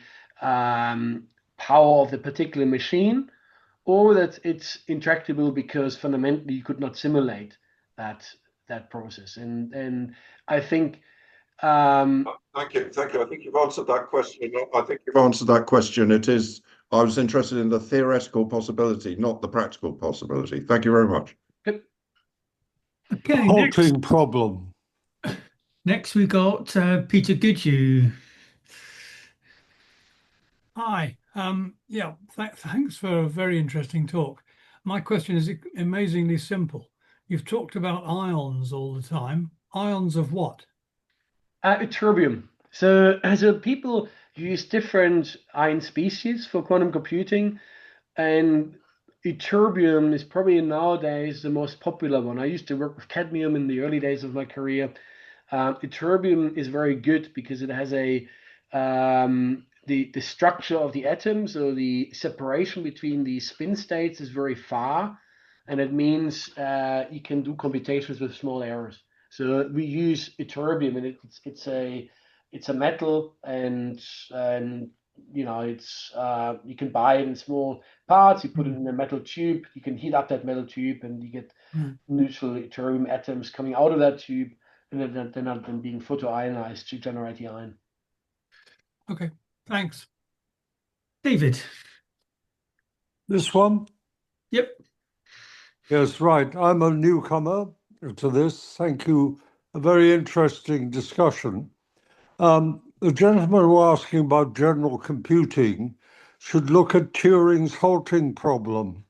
power of the particular machine, or that it's intractable because fundamentally you could not simulate that process. And I think Thank you. I think you've answered that question. It is, I was interested in the theoretical possibility, not the practical possibility. Thank you very much. Okay, Halting problem. next we got Peter Goodhue. Hi. Yeah, thanks for a very interesting talk. My question is amazingly simple. You've talked about ions all the time. Ions of what? Ytterbium. So people use different ion species for quantum computing, and ytterbium is probably nowadays the most popular one. I used to work with cadmium in the early days of my career. Ytterbium is very good because it has the structure of the atom, so the separation between the spin states is very far, and it means you can do computations with small errors. So we use ytterbium, and it's a metal, and it's you can buy it in small parts. You put it in a metal tube. You can heat up that metal tube, and you get neutral ytterbium atoms coming out of that tube, and then being photoionized to generate the ion. Okay, thanks. David. This one? Yep. Yes, right. I'm a newcomer to this. Thank you. A very interesting discussion. The gentleman who was asking about general computing should look at Turing's halting problem,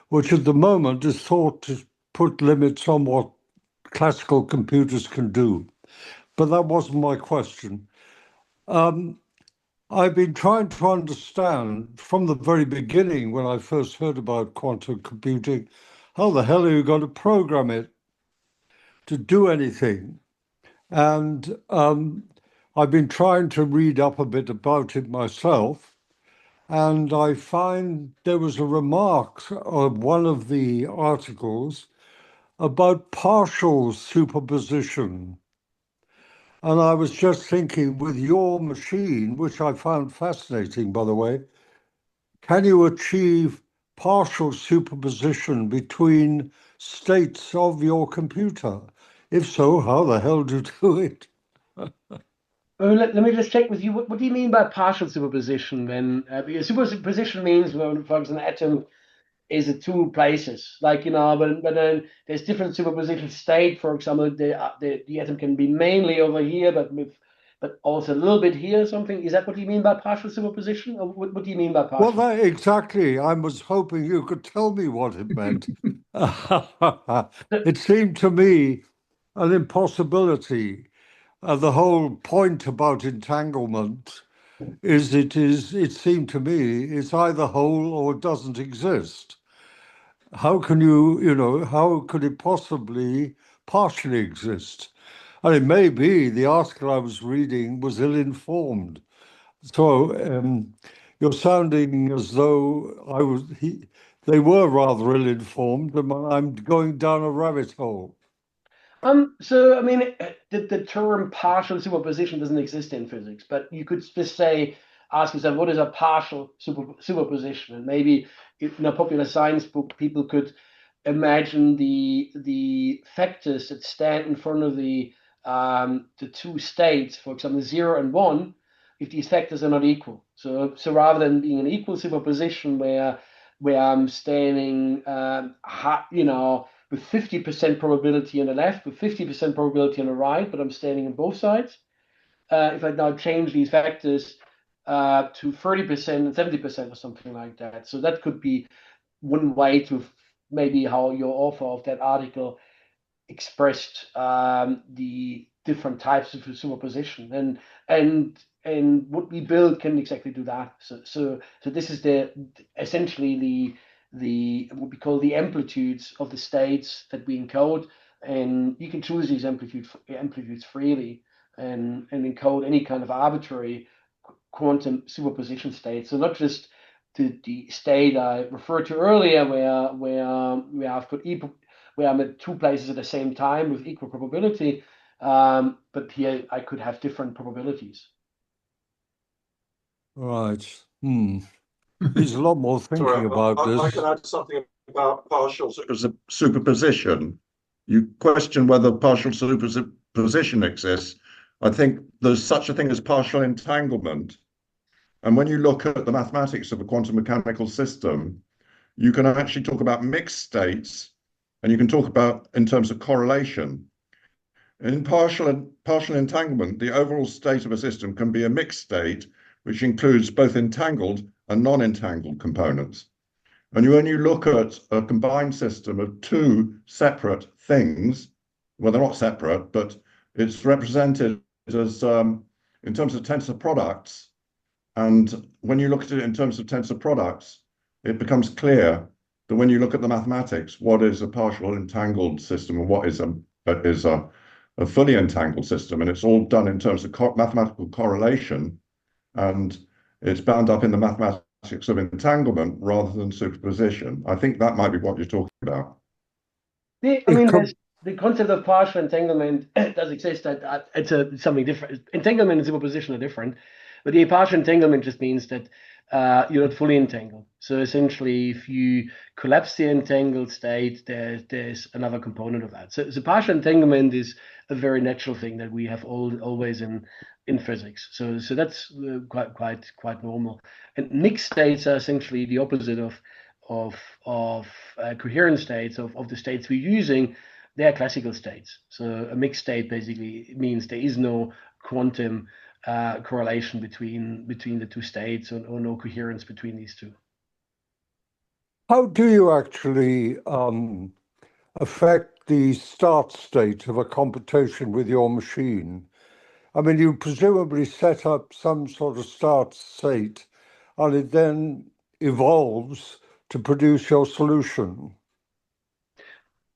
which at the moment is thought to put limits on what classical computers can do. But that wasn't my question. I've been trying to understand from the very beginning, when I first heard about quantum computing, how the hell are you going to program it to do anything? And I've been trying to read up a bit about it myself, and I find there was a remark of one of the articles about partial superposition. And I was just thinking, with your machine, which I found fascinating, by the way, can you achieve partial superposition between states of your computer? If so, how the hell do you do it? Let me just check with you. What do you mean by partial superposition? When because superposition means, when, for example, an atom is at two places, but then there's different superposition state. For example, the atom can be mainly over here, but also a little bit here. Something, is that what you mean by partial superposition, or what do you mean by partial? Well, exactly. I was hoping you could tell me what it meant. It seemed to me an impossibility. The whole point about entanglement is it seemed to me, it's either whole or it doesn't exist. How can how could it possibly partially exist? And it may be the article I was reading was ill-informed. So you're sounding as though they were rather ill-informed, and I'm going down a rabbit hole. So I mean, the term partial superposition doesn't exist in physics, but you could just ask yourself, what is a partial superposition? And maybe in a popular science book, people could imagine the factors that stand in front of the two states, for example, 0 and 1, if these factors are not equal. So rather than being an equal superposition where I'm standing, with 50% probability on the left, with 50% probability on the right, but I'm standing on both sides. If I now change these factors to 30% and 70% or something like that. So that could be one way to maybe how your author of that article expressed the different types of superposition, and what we build can exactly do that. So this is essentially the what we call the amplitudes of the states that we encode, and you can choose these amplitudes freely and encode any kind of arbitrary quantum superposition state. So not just the state I referred to earlier, where I've got where I'm at two places at the same time with equal probability, but here I could have different probabilities. Right. There's a lot more thinking Sorry, about I this. can add something about partial superposition. You question whether partial superposition exists. I think there's such a thing as partial entanglement. And when you look at the mathematics of a quantum mechanical system, you can actually talk about mixed states, and you can talk about in terms of correlation. In partial entanglement, the overall state of a system can be a mixed state, which includes both entangled and non-entangled components. And when you look at a combined system of two separate things, well, they're not separate, but it's represented as in terms of tensor products. And when you look at it in terms of tensor products, it becomes clear that when you look at the mathematics, what is a partial entangled system and what is a fully entangled system. And it's all done in terms of mathematical correlation, and it's bound up in the mathematics of entanglement rather than superposition. I think that might be what you're talking about. The concept of partial entanglement does exist. It's something different. Entanglement and superposition are different, but the partial entanglement just means that you're not fully entangled. So essentially, if you collapse the entangled state, there's another component of that. So partial entanglement is a very natural thing that we have always in physics. So that's quite normal. And mixed states are essentially the opposite of coherent states, of the states we're using. They are classical states. So a mixed state basically means there is no quantum correlation between the two states, or no coherence between these two. How do you actually affect the start state of a computation with your machine? I mean, you presumably set up some sort of start state, and it then evolves to produce your solution.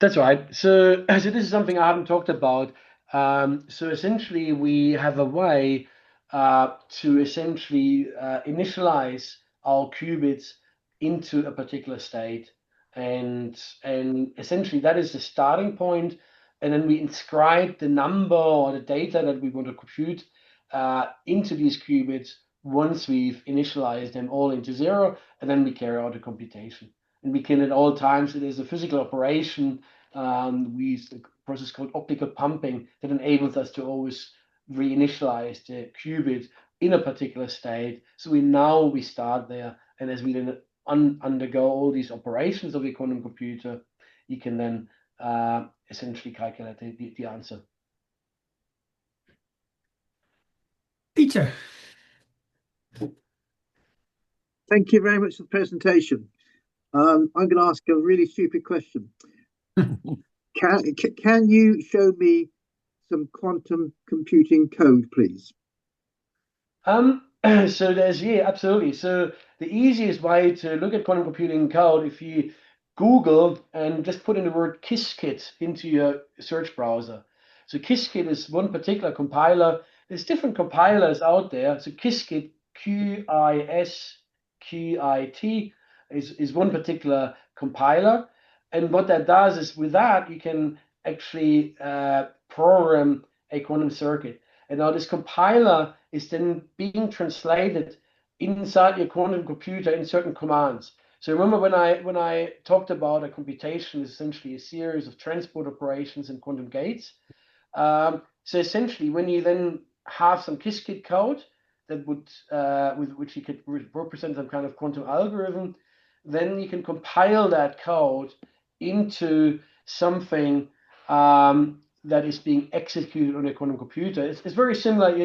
That's right. So this is something I haven't talked about. So essentially, we have a way to essentially initialize our qubits into a particular state, and essentially that is the starting point, and then we inscribe the number or the data that we want to compute into these qubits once we've initialized them all into zero, and then we carry out a computation. And we can at all times, it is a physical operation. We use a process called optical pumping that enables us to always reinitialize the qubit in a particular state. So we start there, and as we then undergo all these operations of the quantum computer, you can then essentially calculate the answer. Peter. Thank you very much for the presentation. I'm going to ask a really stupid question. Can you show me some quantum computing code, please? So absolutely. So the easiest way to look at quantum computing code, if you Google and just put in the word Qiskit into your search browser. So Qiskit is one particular compiler. There's different compilers out there. So Qiskit, Qiskit, is one particular compiler. And what that does is, with that, you can actually program a quantum circuit. And now this compiler is then being translated inside your quantum computer in certain commands. So remember when I talked about a computation is essentially a series of transport operations and quantum gates. So essentially, when you then have some Qiskit code that would with which you could represent some kind of quantum algorithm, then you can compile that code into something that is being executed on a quantum computer. It's very similar,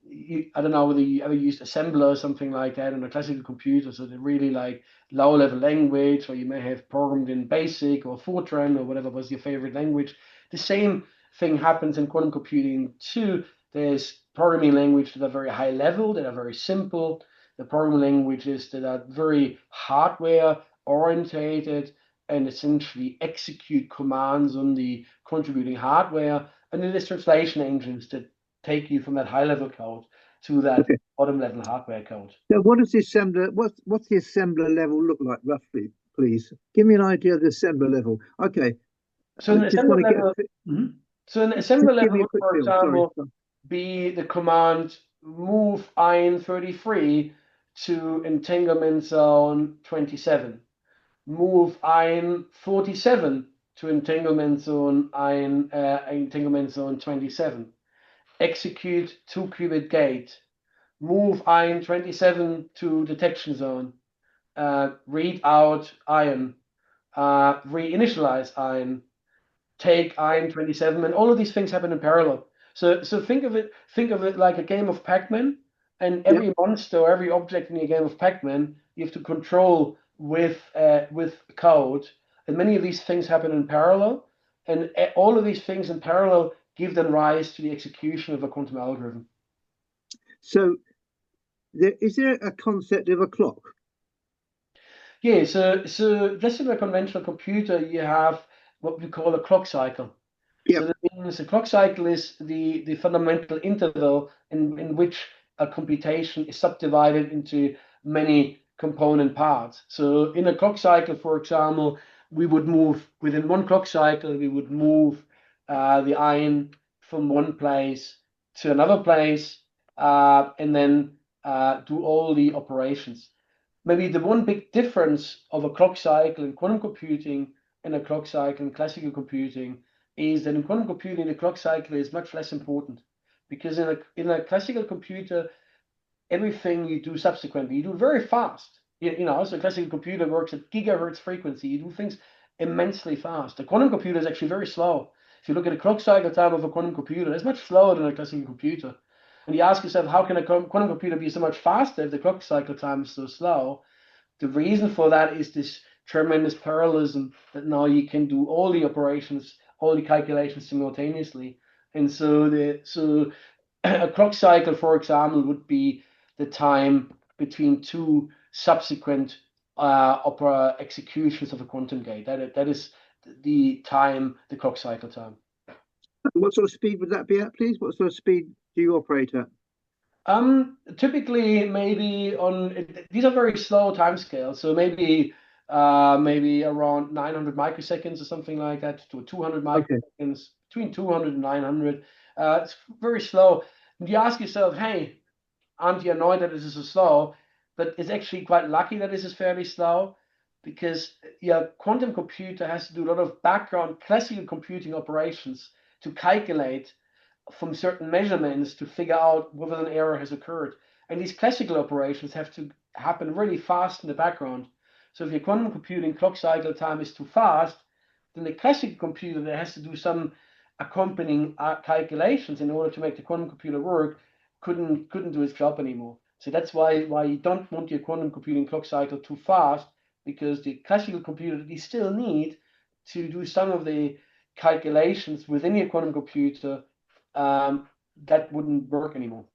I don't know whether you ever used assembler or something like that on a classical computer, so they're really like low-level language, or you may have programmed in BASIC or Fortran or whatever was your favorite language. The same thing happens in quantum computing too. There's programming languages that are very high level, that are very simple. The programming languages that are very hardware orientated and essentially execute commands on the contributing hardware. And then there's translation engines that take you from that high level code to that bottom level hardware code. So what does the assembler, what's the assembler level look like roughly, please? Give me an idea of the assembler level. Okay. So an assembler level, would, for example, be the command move ion 33 to entanglement zone 27. Move ion 47 to entanglement zone 27. Execute 2-qubit gate. Move ion 27 to detection zone. Read out ion. Reinitialize ion. Take ion 27, and all of these things happen in parallel. So think of it like a game of Pac-Man, and every monster or every object in your game of Pac-Man you have to control with code, and many of these things happen in parallel, and all of these things in parallel give them rise to the execution of a quantum algorithm. So is there a concept of a clock? Yeah, so just in a conventional computer you have what we call a clock cycle. So that means a clock cycle is the fundamental interval in which a computation is subdivided into many component parts. So in a clock cycle, for example, we would move within one clock cycle, we would move the ion from one place to another place, and then do all the operations. Maybe the one big difference of a clock cycle in quantum computing and a clock cycle in classical computing is that in quantum computing, the clock cycle is much less important, because in a classical computer, everything you do subsequently, you do very fast. So a classical computer works at gigahertz frequency. You do things immensely fast. A quantum computer is actually very slow. If you look at the clock cycle time of a quantum computer, it's much slower than a classical computer. And you ask yourself, how can a quantum computer be so much faster if the clock cycle time is so slow? The reason for that is this tremendous parallelism, that now you can do all the operations, all the calculations simultaneously. And so a clock cycle, for example, would be the time between two subsequent executions of a quantum gate. That is the clock cycle time. What sort of speed would that be at, please? What sort of speed do you operate at? Typically, maybe these are very slow timescales. So maybe around 900 microseconds or something like that, to 200 microseconds, between 200 and 900. It's very slow. And you ask yourself, hey, aren't you annoyed that this is so slow? But it's actually quite lucky that this is fairly slow, because your quantum computer has to do a lot of background classical computing operations to calculate from certain measurements to figure out whether an error has occurred. And these classical operations have to happen really fast in the background. So if your quantum computing clock cycle time is too fast, then the classical computer that has to do some accompanying calculations in order to make the quantum computer work couldn't do its job anymore. So that's why you don't want your quantum computing clock cycle too fast, because the classical computer that you still need to do some of the calculations within your quantum computer, that wouldn't work anymore.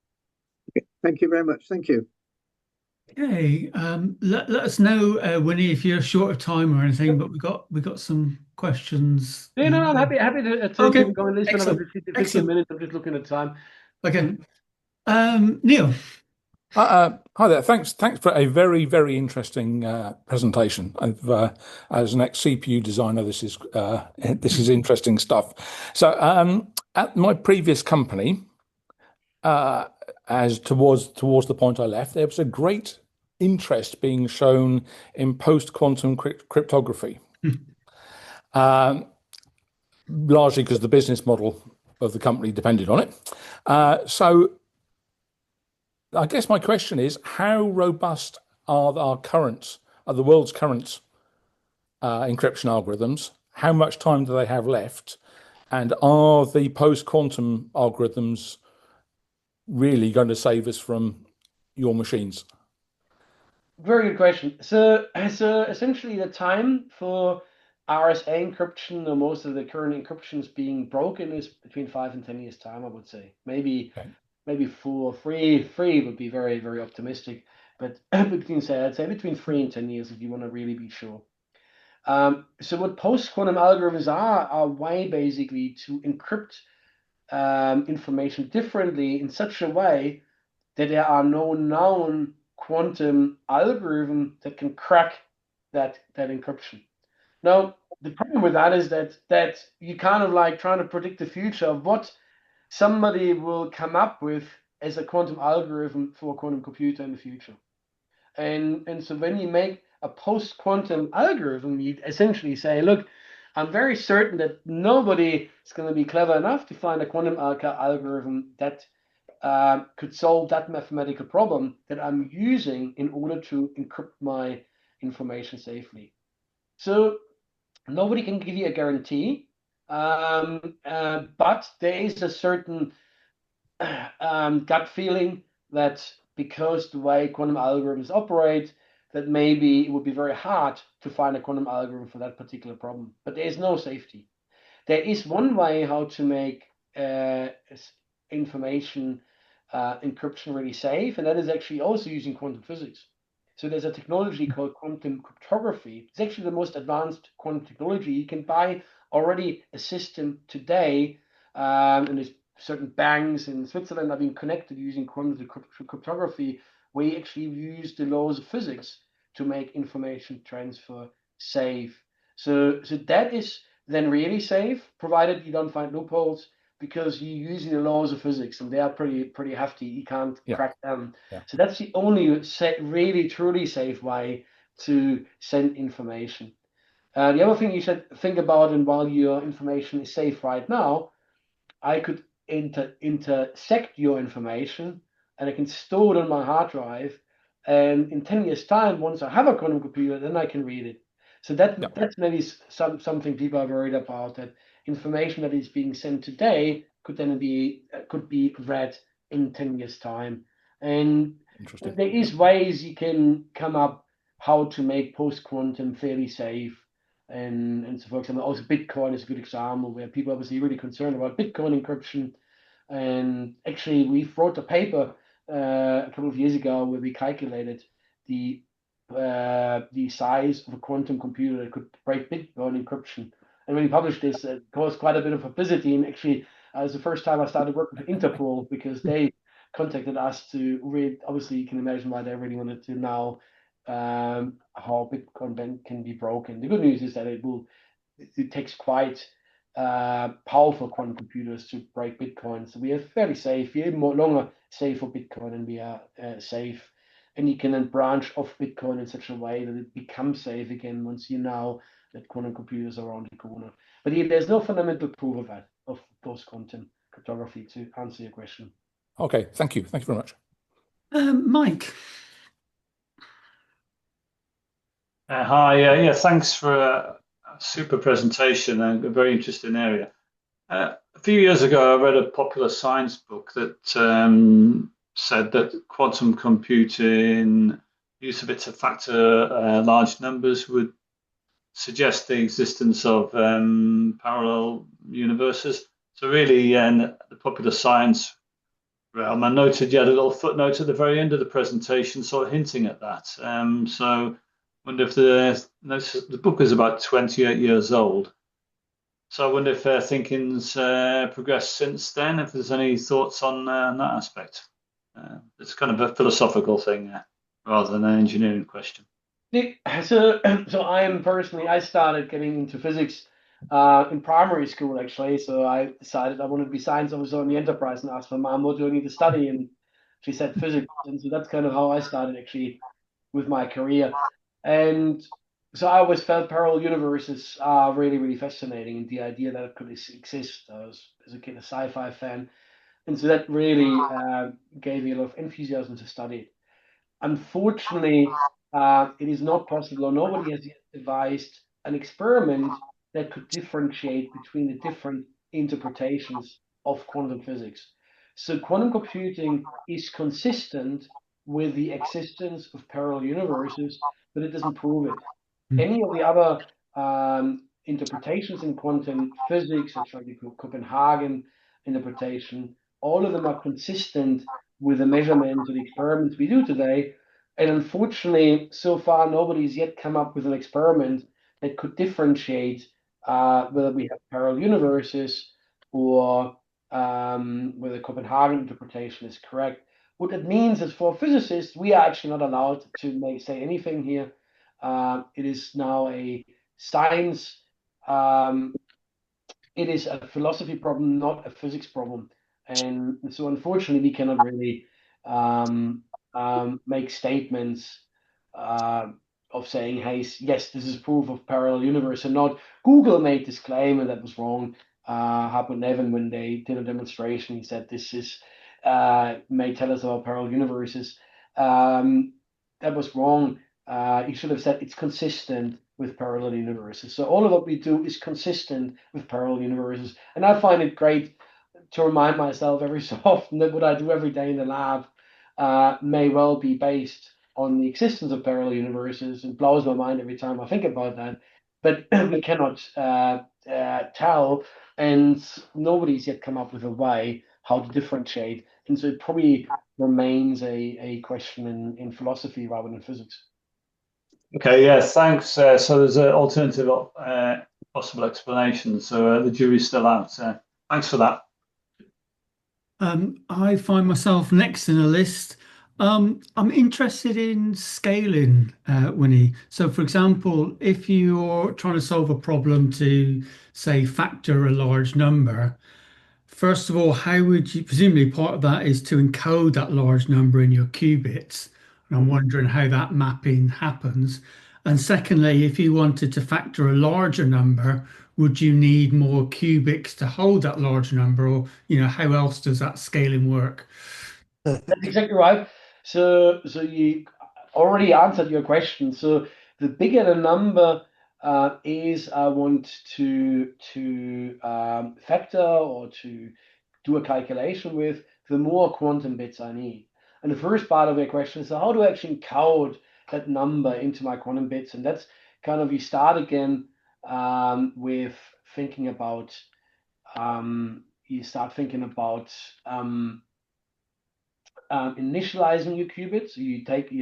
Okay. Thank you very much. Thank you. Okay, let us know, Winnie, if you're short of time or anything. But we got some questions. Yeah, no, I'm happy to keep going. At least another 15 minutes. I'm just looking at time. Okay, Neil. Hi there. Thanks for a very, very interesting presentation. As an ex-CPU designer, this is interesting stuff. So at my previous company, as towards the point I left, there was a great interest being shown in post-quantum cryptography, largely because the business model of the company depended on it. So I guess my question is, how robust are the world's current encryption algorithms? How much time do they have left? And are the post-quantum algorithms really going to save us from your machines? Very good question. So essentially the time for RSA encryption or most of the current encryptions being broken is between 5 and 10 years time, I would say. Maybe Okay. maybe 4 or 3 would be very, very optimistic. But between, say, I'd say between 3 and 10 years if you want to really be sure. So what post-quantum algorithms are a way basically to encrypt information differently in such a way that there are no known quantum algorithm that can crack that encryption. Now, the problem with that is that you kind of like trying to predict the future of what somebody will come up with as a quantum algorithm for a quantum computer in the future. And so when you make a post-quantum algorithm, you essentially say, look, I'm very certain that nobody is going to be clever enough to find a quantum algorithm that could solve that mathematical problem that I'm using in order to encrypt my information safely. So nobody can give you a guarantee, but there is a certain gut feeling that because the way quantum algorithms operate, that maybe it would be very hard to find a quantum algorithm for that particular problem. But there is no safety. There is one way how to make information encryption really safe, and that is actually also using quantum physics. So there's a technology called quantum cryptography. It's actually the most advanced quantum technology. You can buy already a system today, and there's certain banks in Switzerland are being connected using quantum cryptography, where you actually use the laws of physics to make information transfer safe. So that is then really safe, provided you don't find loopholes, because you're using the laws of physics, and they are pretty hefty. You can't crack them. Yeah. So that's the only really truly safe way to send information. The other thing you should think about, and while your information is safe right now, I could intersect your information, and I can store it on my hard drive. And in 10 years' time, once I have a quantum computer, then I can read it. So that's maybe something people are worried about, that information that is being sent today could be read in 10 years' time. And there is ways you can come up how to make post-quantum fairly safe. And so, for example, also Bitcoin is a good example where people are obviously really concerned about Bitcoin encryption. And actually, we wrote a paper a couple of years ago where we calculated the size of a quantum computer that could break Bitcoin encryption. And when we published this, it caused quite a bit of publicity. And actually, it was the first time I started working with Interpol, because they contacted us to read. Obviously, you can imagine why they really wanted to know how Bitcoin can be broken. The good news is that it takes quite powerful quantum computers to break Bitcoin. So we are fairly safe. We're even longer safe for Bitcoin, and we are safe. And you can then branch off Bitcoin in such a way that it becomes safe again once you know that quantum computers are around the corner. But there's no fundamental proof of that, of post-quantum cryptography, to answer your question. Okay, thank you. Thank you very much. Mike. Hi, thanks for a super presentation and a very interesting area. A few years ago, I read a popular science book that said that quantum computing, use of it to factor large numbers, would suggest the existence of parallel universes. So really, in the popular science realm, I noted you had a little footnote at the very end of the presentation, sort of hinting at that. So I wonder if the book is about 28 years old. So I wonder if thinking's progressed since then, if there's any thoughts on that aspect. It's kind of a philosophical thing rather than an engineering question. So I started getting into physics in primary school, actually. So I decided I wanted to be science officer on the Enterprise, and asked my mom, what do I need to study? And she said physics. And so that's kind of how I started actually with my career. And so I always felt parallel universes are really, really fascinating, and the idea that it could exist. I was, as a kid, a sci-fi fan. And so that really gave me a lot of enthusiasm to study it. Unfortunately, it is not possible, or nobody has yet devised an experiment that could differentiate between the different interpretations of quantum physics. So quantum computing is consistent with the existence of parallel universes, but it doesn't prove it. Any of the other interpretations in quantum physics, such like the Copenhagen interpretation, all of them are consistent with the measurements or the experiments we do today. And unfortunately, so far, nobody's yet come up with an experiment that could differentiate whether we have parallel universes or whether the Copenhagen interpretation is correct. What that means is for physicists, we are actually not allowed to say anything here. It is now a science. It is a philosophy problem, not a physics problem. And so unfortunately, we cannot really make statements of saying, hey, yes, this is proof of parallel universe and not. Google made this claim and that was wrong. Hartmut Neven, when they did a demonstration, he said this is may tell us about parallel universes. That was wrong. You should have said it's consistent with parallel universes. So all of what we do is consistent with parallel universes. And I find it great to remind myself every so often that what I do every day in the lab may well be based on the existence of parallel universes. It blows my mind every time I think about that. But we cannot tell, and nobody's yet come up with a way how to differentiate. And so it probably remains a question in philosophy rather than physics. Okay, yeah, thanks. So there's an alternative possible explanation. So the jury's still out. Thanks for that. I find myself next in the list. I'm interested in scaling, Winnie. So, for example, if you're trying to solve a problem to, say, factor a large number, first of all, how would you, presumably part of that is to encode that large number in your qubits. And I'm wondering how that mapping happens. And secondly, if you wanted to factor a larger number, would you need more qubits to hold that large number? Or, how else does that scaling work? That's exactly right. So you already answered your question. So the bigger the number is I want to factor or to do a calculation with, the more quantum bits I need. And the first part of your question is, so how do I actually encode that number into my quantum bits? And that's kind of, you start again with thinking about, initializing your qubits. So you take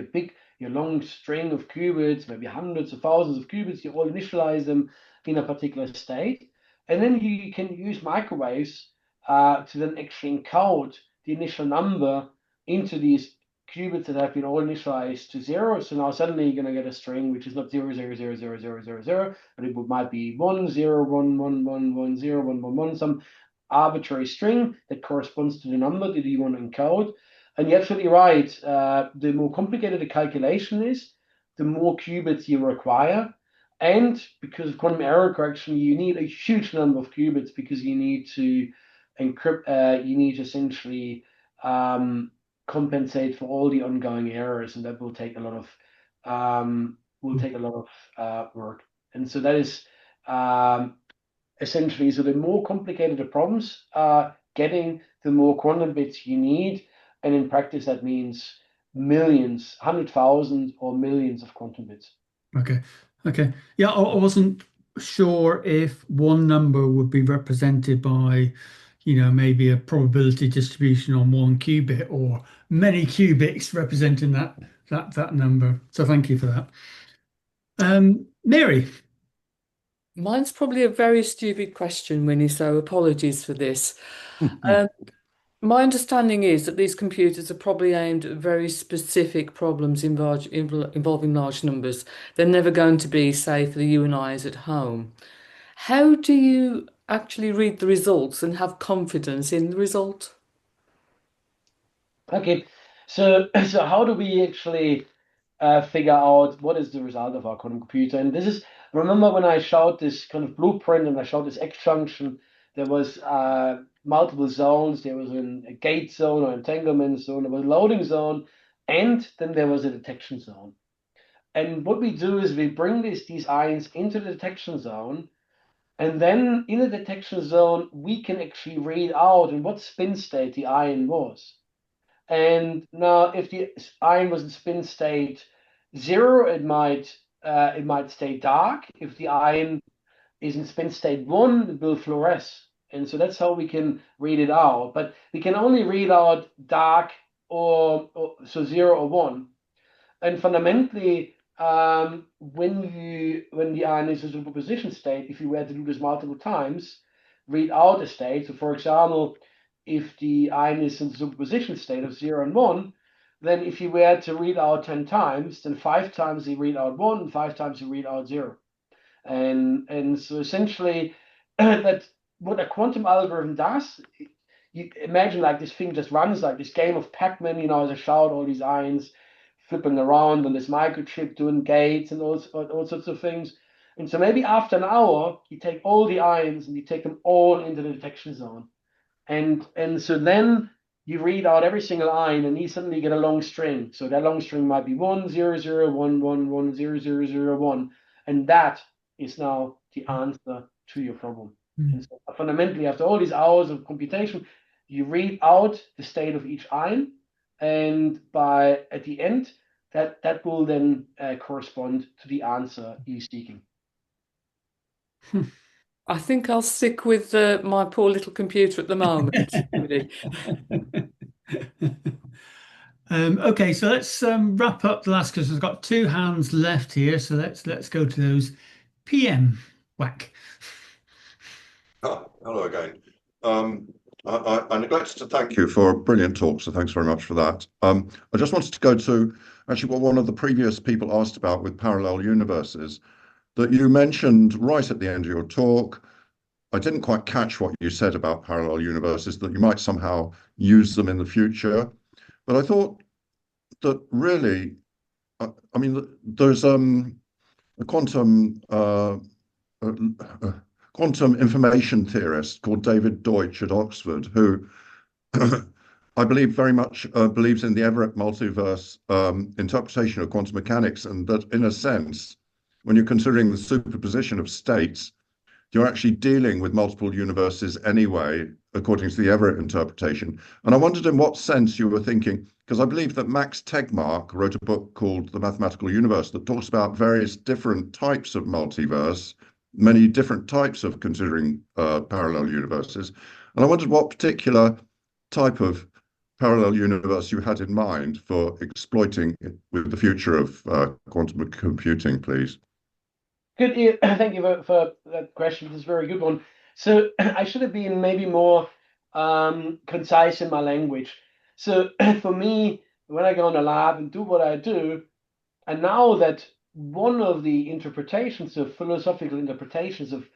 your long string of qubits, maybe hundreds of thousands of qubits, you all initialize them in a particular state. And then you can use microwaves to then actually encode the initial number into these qubits that have been all initialized to 0. So now suddenly you're going to get a string which is not 0, 0, 0, 0, 0, 0, 0, but it might be 1, 0, 1, 1, 1, 1, 0, 1, 1, 1, some arbitrary string that corresponds to the number that you want to encode. And you're absolutely right. The more complicated the calculation is, the more qubits you require. And because of quantum error correction, you need a huge number of qubits because you need to encrypt, you need to essentially compensate for all the ongoing errors, and that will take a lot of work. And so that is essentially, so the more complicated the problems are getting, the more quantum bits you need. And in practice, that means millions, 100,000 or millions of quantum bits. Okay. Yeah, I wasn't sure if one number would be represented by, maybe a probability distribution on one qubit or many qubits representing that number. So thank you for that. Mary. Mine's probably a very stupid question, Winnie, so apologies for this. My understanding is that these computers are probably aimed at very specific problems involving large numbers. They're never going to be, say, for the you and I's at home. How do you actually read the results and have confidence in the result? Okay, so how do we actually figure out what is the result of our quantum computer? And this is, remember when I showed this kind of blueprint and I showed this X junction, there was multiple zones. There was a gate zone or entanglement zone, there was a loading zone, and then there was a detection zone. And what we do is we bring these ions into the detection zone, And then in the detection zone, we can actually read out in what spin state the ion was. And now if the ion was in spin state 0, it might stay dark. If the ion is in spin state 1, it will fluoresce. And so that's how we can read it out. But we can only read out dark or so 0 or 1. And fundamentally, when the ion is in superposition state, if you were to do this multiple times, read out a state. So for example, if the ion is in the superposition state of 0 and 1, then if you were to read out 10 times, then 5 times you read out 1, and 5 times you read out 0. And so essentially, that's what a quantum algorithm does. You imagine like this thing just runs like this game of Pac-Man, you know, as I shout all these ions flipping around on this microchip, doing gates and all sorts of things. And so maybe after an hour, you take all the ions and you take them all into the detection zone. And so then you read out every single ion and you suddenly get a long string. So that long string might be 1, 0, 0, 1, 1, 1, 0, 0, 0, 1. And that is now the answer to your problem. And so fundamentally, after all these hours of computation, you read out the state of each ion, and at the end, that will then correspond to the answer you're seeking. I think I'll stick with my poor little computer at the moment. Okay, so let's wrap up the last, because we've got 2 hands left here. So let's go to those. PM Whack. Hello again. I neglected to thank you for a brilliant talk, so thanks very much for that. I just wanted to go to actually what one of the previous people asked about with parallel universes, that you mentioned right at the end of your talk. I didn't quite catch what you said about parallel universes, that you might somehow use them in the future. But I thought that really, I mean, there's a quantum information theorist called David Deutsch at Oxford, who I believe very much believes in the Everett multiverse interpretation of quantum mechanics, and that in a sense, when you're considering the superposition of states, you're actually dealing with multiple universes anyway, according to the Everett interpretation. And I wondered in what sense you were thinking, because I believe that Max Tegmark wrote a book called The Mathematical Universe that talks about various different types of multiverse, many different types of considering parallel universes. And I wondered what particular type of parallel universe you had in mind for exploiting it with the future of quantum computing, please. Good. Thank you for that question. It's a very good one. So I should have been maybe more concise in my language. So for me, when I go in the lab and do what I do, and now that one of the interpretations of philosophical interpretations of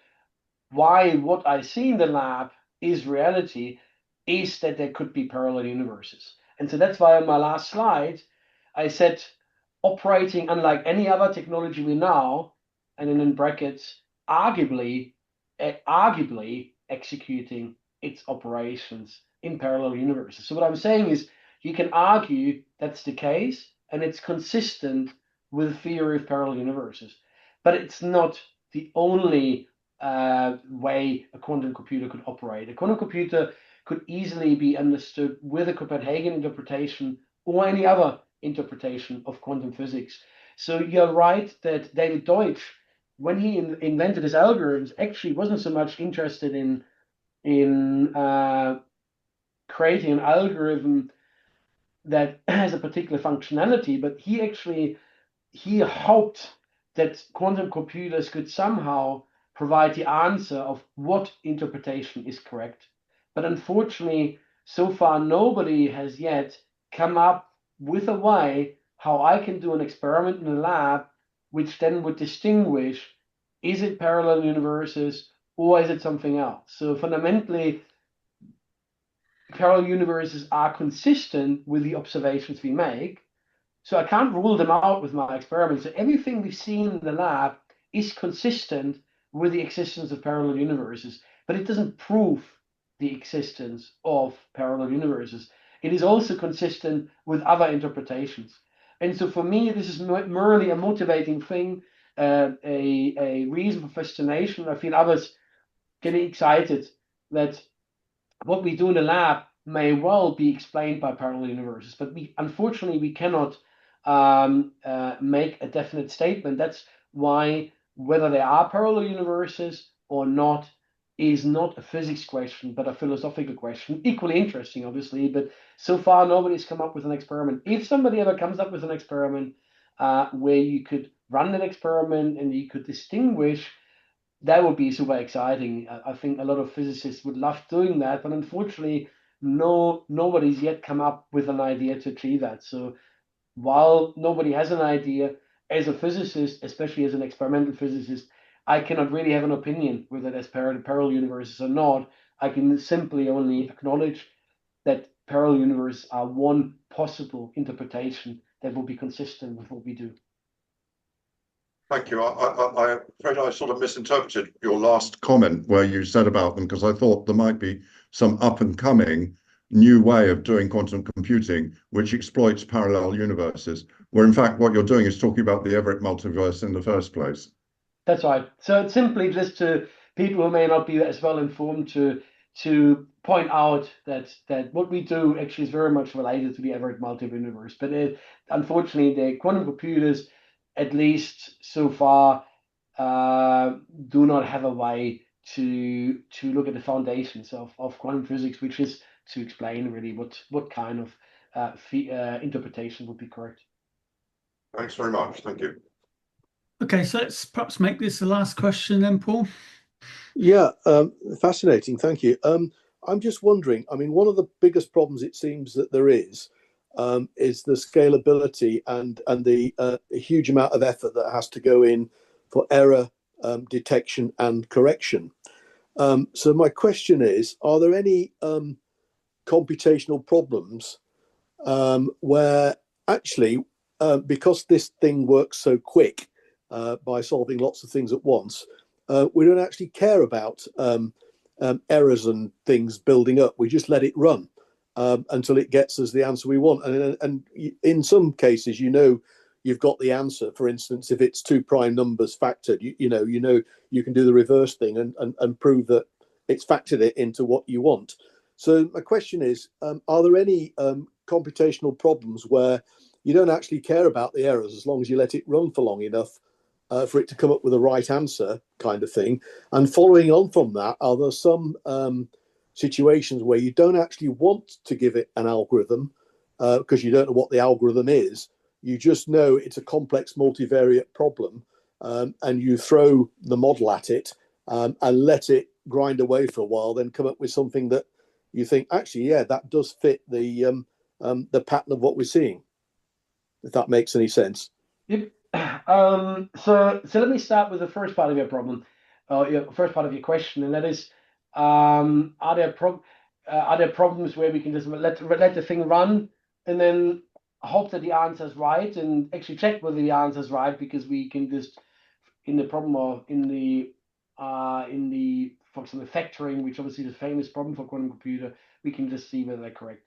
why what I see in the lab is reality is that there could be parallel universes. And so that's why on my last slide, I said operating unlike any other technology we know, and then in brackets, arguably executing its operations in parallel universes. So what I'm saying is you can argue that's the case, and it's consistent with the theory of parallel universes. But it's not the only way a quantum computer could operate. A quantum computer could easily be understood with a Copenhagen interpretation or any other interpretation of quantum physics. So you're right that David Deutsch, when he invented his algorithms, actually wasn't so much interested in creating an algorithm that has a particular functionality, but he hoped that quantum computers could somehow provide the answer of what interpretation is correct. But unfortunately, so far, nobody has yet come up with a way how I can do an experiment in a lab which then would distinguish, is it parallel universes or is it something else? So fundamentally, parallel universes are consistent with the observations we make. So I can't rule them out with my experiments. So everything we've seen in the lab is consistent with the existence of parallel universes, but it doesn't prove the existence of parallel universes. It is also consistent with other interpretations. And so for me, this is merely a motivating thing, a reason for fascination. I feel others getting excited that what we do in the lab may well be explained by parallel universes, but unfortunately we cannot make a definite statement. That's why whether there are parallel universes or not is not a physics question, but a philosophical question. Equally interesting, obviously, but so far nobody's come up with an experiment. If somebody ever comes up with an experiment where you could run an experiment and you could distinguish, that would be super exciting. I think a lot of physicists would love doing that, but unfortunately, nobody's yet come up with an idea to achieve that. So while nobody has an idea, as a physicist, especially as an experimental physicist, I cannot really have an opinion whether there's parallel universes or not. I can simply only acknowledge that parallel universes are one possible interpretation that will be consistent with what we do. Thank you. I'm afraid I sort of misinterpreted your last comment where you said about them, because I thought there might be some up and coming new way of doing quantum computing which exploits parallel universes, where in fact what you're doing is talking about the Everett multiverse in the first place. That's right. So it's simply just to people who may not be as well informed to point out that what we do actually is very much related to the Everett multiverse universe. But unfortunately, the quantum computers, at least so far, do not have a way to look at the foundations of quantum physics, which is to explain really what kind of interpretation would be correct. Thanks very much. Thank you. Okay, so let's perhaps make this the last question then, Paul. Yeah, fascinating. Thank you. I'm just wondering, I mean, one of the biggest problems it seems that there is the scalability and the huge amount of effort that has to go in for error detection and correction. So my question is, are there any computational problems where actually, because this thing works so quick by solving lots of things at once, we don't actually care about errors and things building up. We just let it run until it gets us the answer we want. And in some cases, you've got the answer. For instance, if it's two prime numbers factored, you can do the reverse thing and prove that it's factored it into what you want. So my question is, are there any computational problems where you don't actually care about the errors as long as you let it run for long enough for it to come up with the right answer, kind of thing? And following on from that, are there some situations where you don't actually want to give it an algorithm because you don't know what the algorithm is? You just know it's a complex multivariate problem, and you throw the model at it and let it grind away for a while, then come up with something that you think, actually, yeah, that does fit the pattern of what we're seeing, if that makes any sense. Yep. So let me start with the first part of your problem, first part of your question, and that is, are there problems where we can just let the thing run and then hope that the answer is right, and actually check whether the answer is right, because we can just in the problem or in the for example factoring, which obviously is a famous problem for quantum computer, we can just see whether they're correct.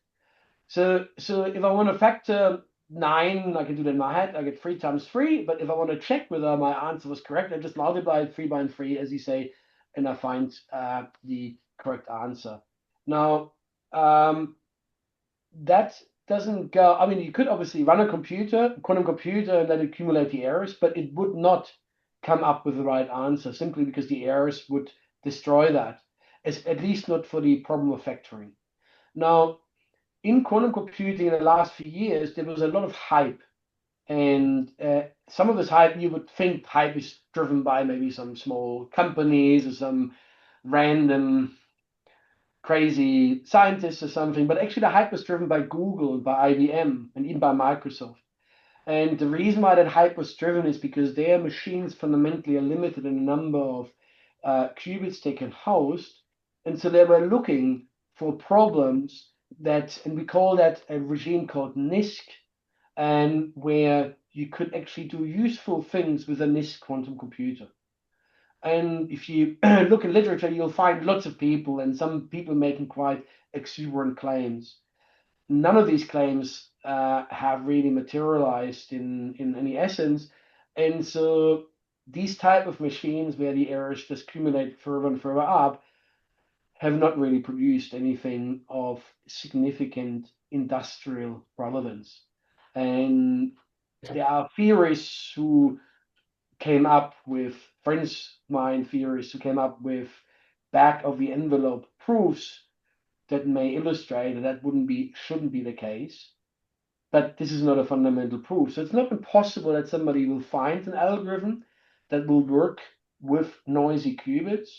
So if I want to factor 9, I can do that in my head. I get 3 times 3. But if I want to check whether my answer was correct, I just multiply 3 by 3, as you say, and I find the correct answer. Now, that doesn't go. I mean, you could obviously run a quantum computer, and then accumulate the errors, but it would not come up with the right answer simply because the errors would destroy that, at least not for the problem of factoring. Now, in quantum computing in the last few years, there was a lot of hype. And some of this hype, you would think hype is driven by maybe some small companies or some random crazy scientists or something. But actually, the hype was driven by Google, by IBM, and even by Microsoft. And the reason why that hype was driven is because their machines fundamentally are limited in the number of qubits they can host. And so they were looking for problems that, and we call that a regime called NISQ, and where you could actually do useful things with a NISQ quantum computer. And if you look in literature, you'll find lots of people, and some people making quite exuberant claims. None of these claims have really materialized in any essence. And so these type of machines where the errors just accumulate further and further up have not really produced anything of significant industrial relevance. And there are theorists who came up with, friends of mine theorists who came up with back of the envelope proofs that may illustrate that shouldn't be the case. But this is not a fundamental proof. So it's not impossible that somebody will find an algorithm that will work with noisy qubits.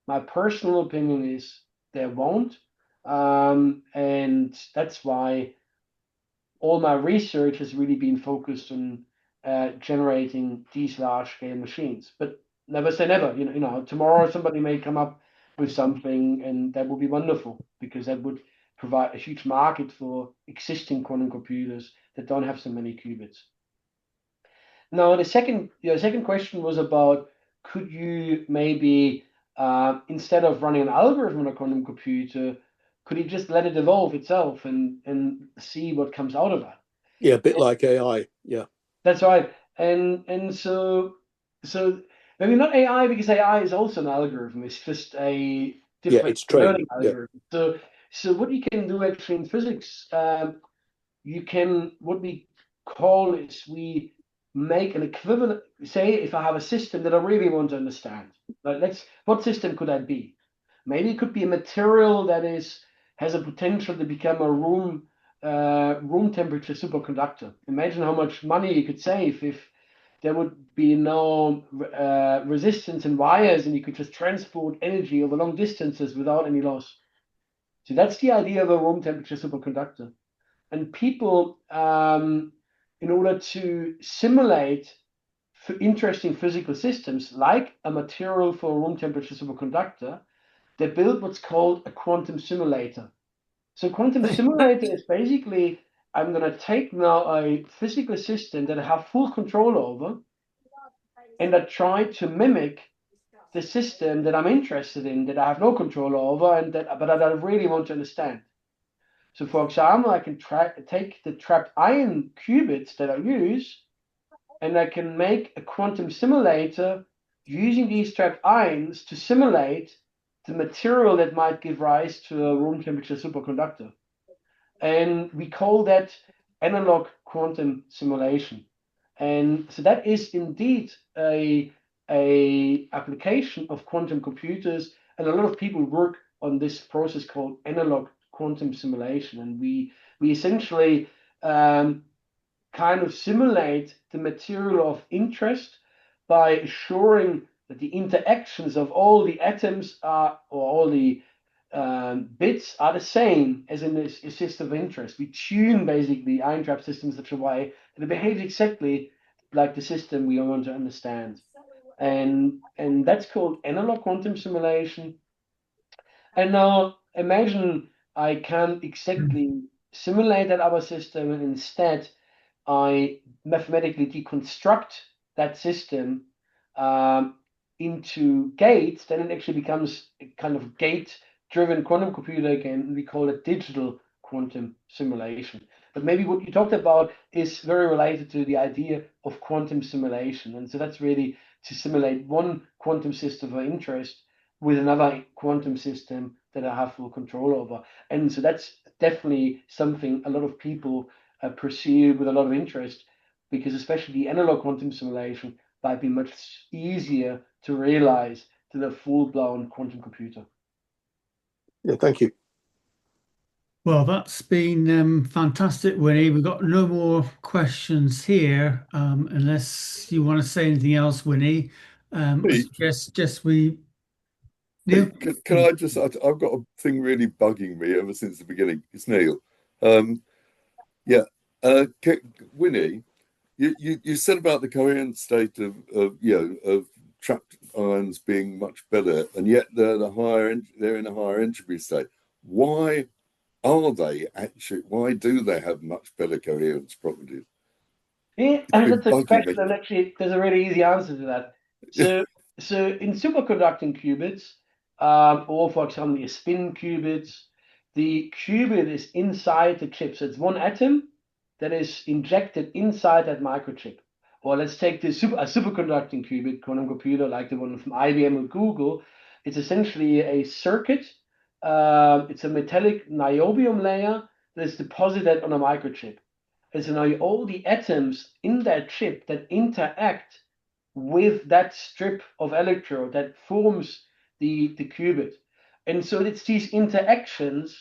My personal opinion is there won't. And that's why all my research has really been focused on generating these large-scale machines. But never say never. You know, tomorrow somebody may come up with something, and that would be wonderful, because that would provide a huge market for existing quantum computers that don't have so many qubits. Now, the second question was about, could you maybe, instead of running an algorithm on a quantum computer, could you just let it evolve itself and see what comes out of that? Yeah, a bit like AI. Yeah, that's right. And so maybe not AI, because AI is also an algorithm. It's just a different learning algorithm. Yeah. So what you can do actually in physics, you can, what we call is, we make an equivalent. Say if I have a system that I really want to understand, like what system could that be? Maybe it could be a material that has a potential to become a room temperature superconductor. Imagine how much money you could save if there would be no resistance in wires, and you could just transport energy over long distances without any loss. So that's the idea of a room temperature superconductor. And people, in order to simulate interesting physical systems, like a material for a room temperature superconductor, they build what's called a quantum simulator. So quantum simulator is basically, I'm going to take now a physical system that I have full control over, and I try to mimic the system that I'm interested in, that I have no control over, but that I really want to understand. So for example, I can take the trapped ion qubits that I use, and I can make a quantum simulator using these trapped ions to simulate the material that might give rise to a room temperature superconductor. And we call that analog quantum simulation. And so that is indeed a application of quantum computers, and a lot of people work on this process called analog quantum simulation. And we essentially kind of simulate the material of interest by assuring that the interactions of all the atoms or all the bits are the same as in this system of interest. We tune basically ion trap systems such a way that it behaves exactly like the system we want to understand. And that's called analog quantum simulation. And now imagine I can't exactly simulate that other system, and instead I mathematically deconstruct that system into gates. Then it actually becomes a kind of gate-driven quantum computer again, and we call it digital quantum simulation. But maybe what you talked about is very related to the idea of quantum simulation. And so that's really to simulate one quantum system of interest with another quantum system that I have full control over. And so that's definitely something a lot of people pursue with a lot of interest, because especially the analog quantum simulation might be much easier to realize than a full-blown quantum computer. Yeah, thank you. Well, that's been fantastic, Winnie. We've got no more questions here, unless you want to say anything else, Winnie. I suggest we... Can I just, I've got a thing really bugging me ever since the beginning. It's Neil. Winnie, you said about the coherent state of trapped ions being much better, and yet they're in a higher entropy state. Why are they actually? Why do they have much better coherence properties? Yeah, that's a question, and actually, there's a really easy answer to that. So in superconducting qubits, or for example, the spin qubits, the qubit is inside the chip. So it's one atom that is injected inside that microchip. Or let's take a superconducting qubit quantum computer like the one from IBM or Google. It's essentially a circuit. It's a metallic niobium layer that is deposited on a microchip. And so now all the atoms in that chip that interact with that strip of electrode that forms the qubit. And so it's these interactions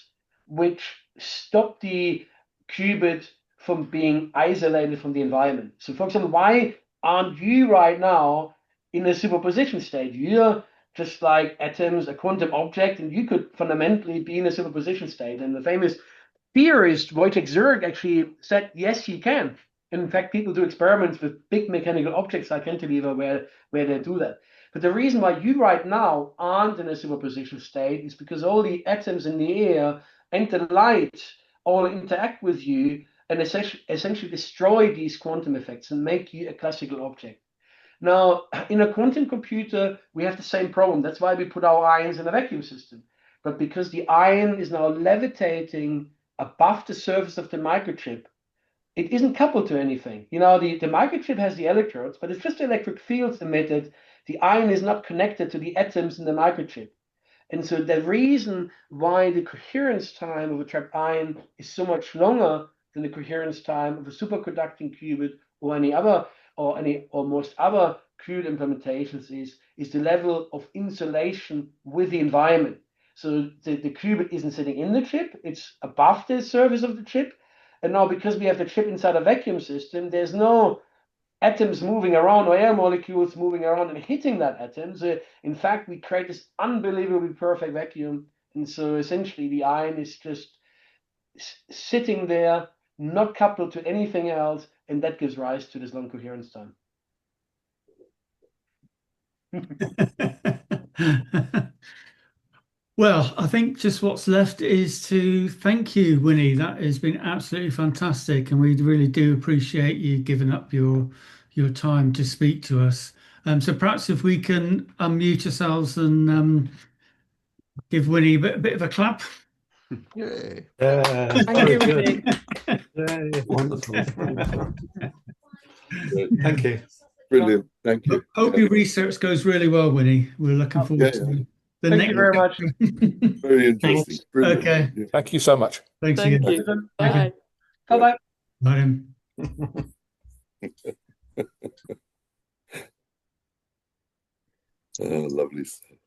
which stop the qubit from being isolated from the environment. So for example, why aren't you right now in a superposition state? You're just like atoms, a quantum object, and you could fundamentally be in a superposition state. And the famous theorist Wojciech Zurek actually said, yes, you can. In fact, people do experiments with big mechanical objects like cantilever where they do that. But the reason why you right now aren't in a superposition state is because all the atoms in the air and the light all interact with you and essentially destroy these quantum effects and make you a classical object. Now, in a quantum computer, we have the same problem. That's why we put our ions in a vacuum system. But because the ion is now levitating above the surface of the microchip, it isn't coupled to anything. You know, the microchip has the electrodes, but it's just electric fields emitted. The ion is not connected to the atoms in the microchip. And so the reason why the coherence time of a trapped ion is so much longer than the coherence time of a superconducting qubit or any other or most other qubit implementations is the level of insulation with the environment. So the qubit isn't sitting in the chip, it's above the surface of the chip. And now because we have the chip inside a vacuum system, there's no atoms moving around or air molecules moving around and hitting that atom. So in fact, we create this unbelievably perfect vacuum. And so essentially the ion is just sitting there, not coupled to anything else, and that gives rise to this long coherence time. Well, I think just what's left is to thank you, Winnie. That has been absolutely fantastic, and we really do appreciate you giving up your time to speak to us. So perhaps if we can unmute ourselves and give Winnie a bit of a clap. Yay. Thank you, Winnie. Wonderful. Thank you. Brilliant. Thank you. Hope your research goes really well, Winnie. We're looking forward to the Thank next. you very much. Very interesting. Brilliant. Okay. Yeah. Thank you so much. Thanks Thank again. you. Bye. Bye-bye. Bye. Oh, lovely stuff.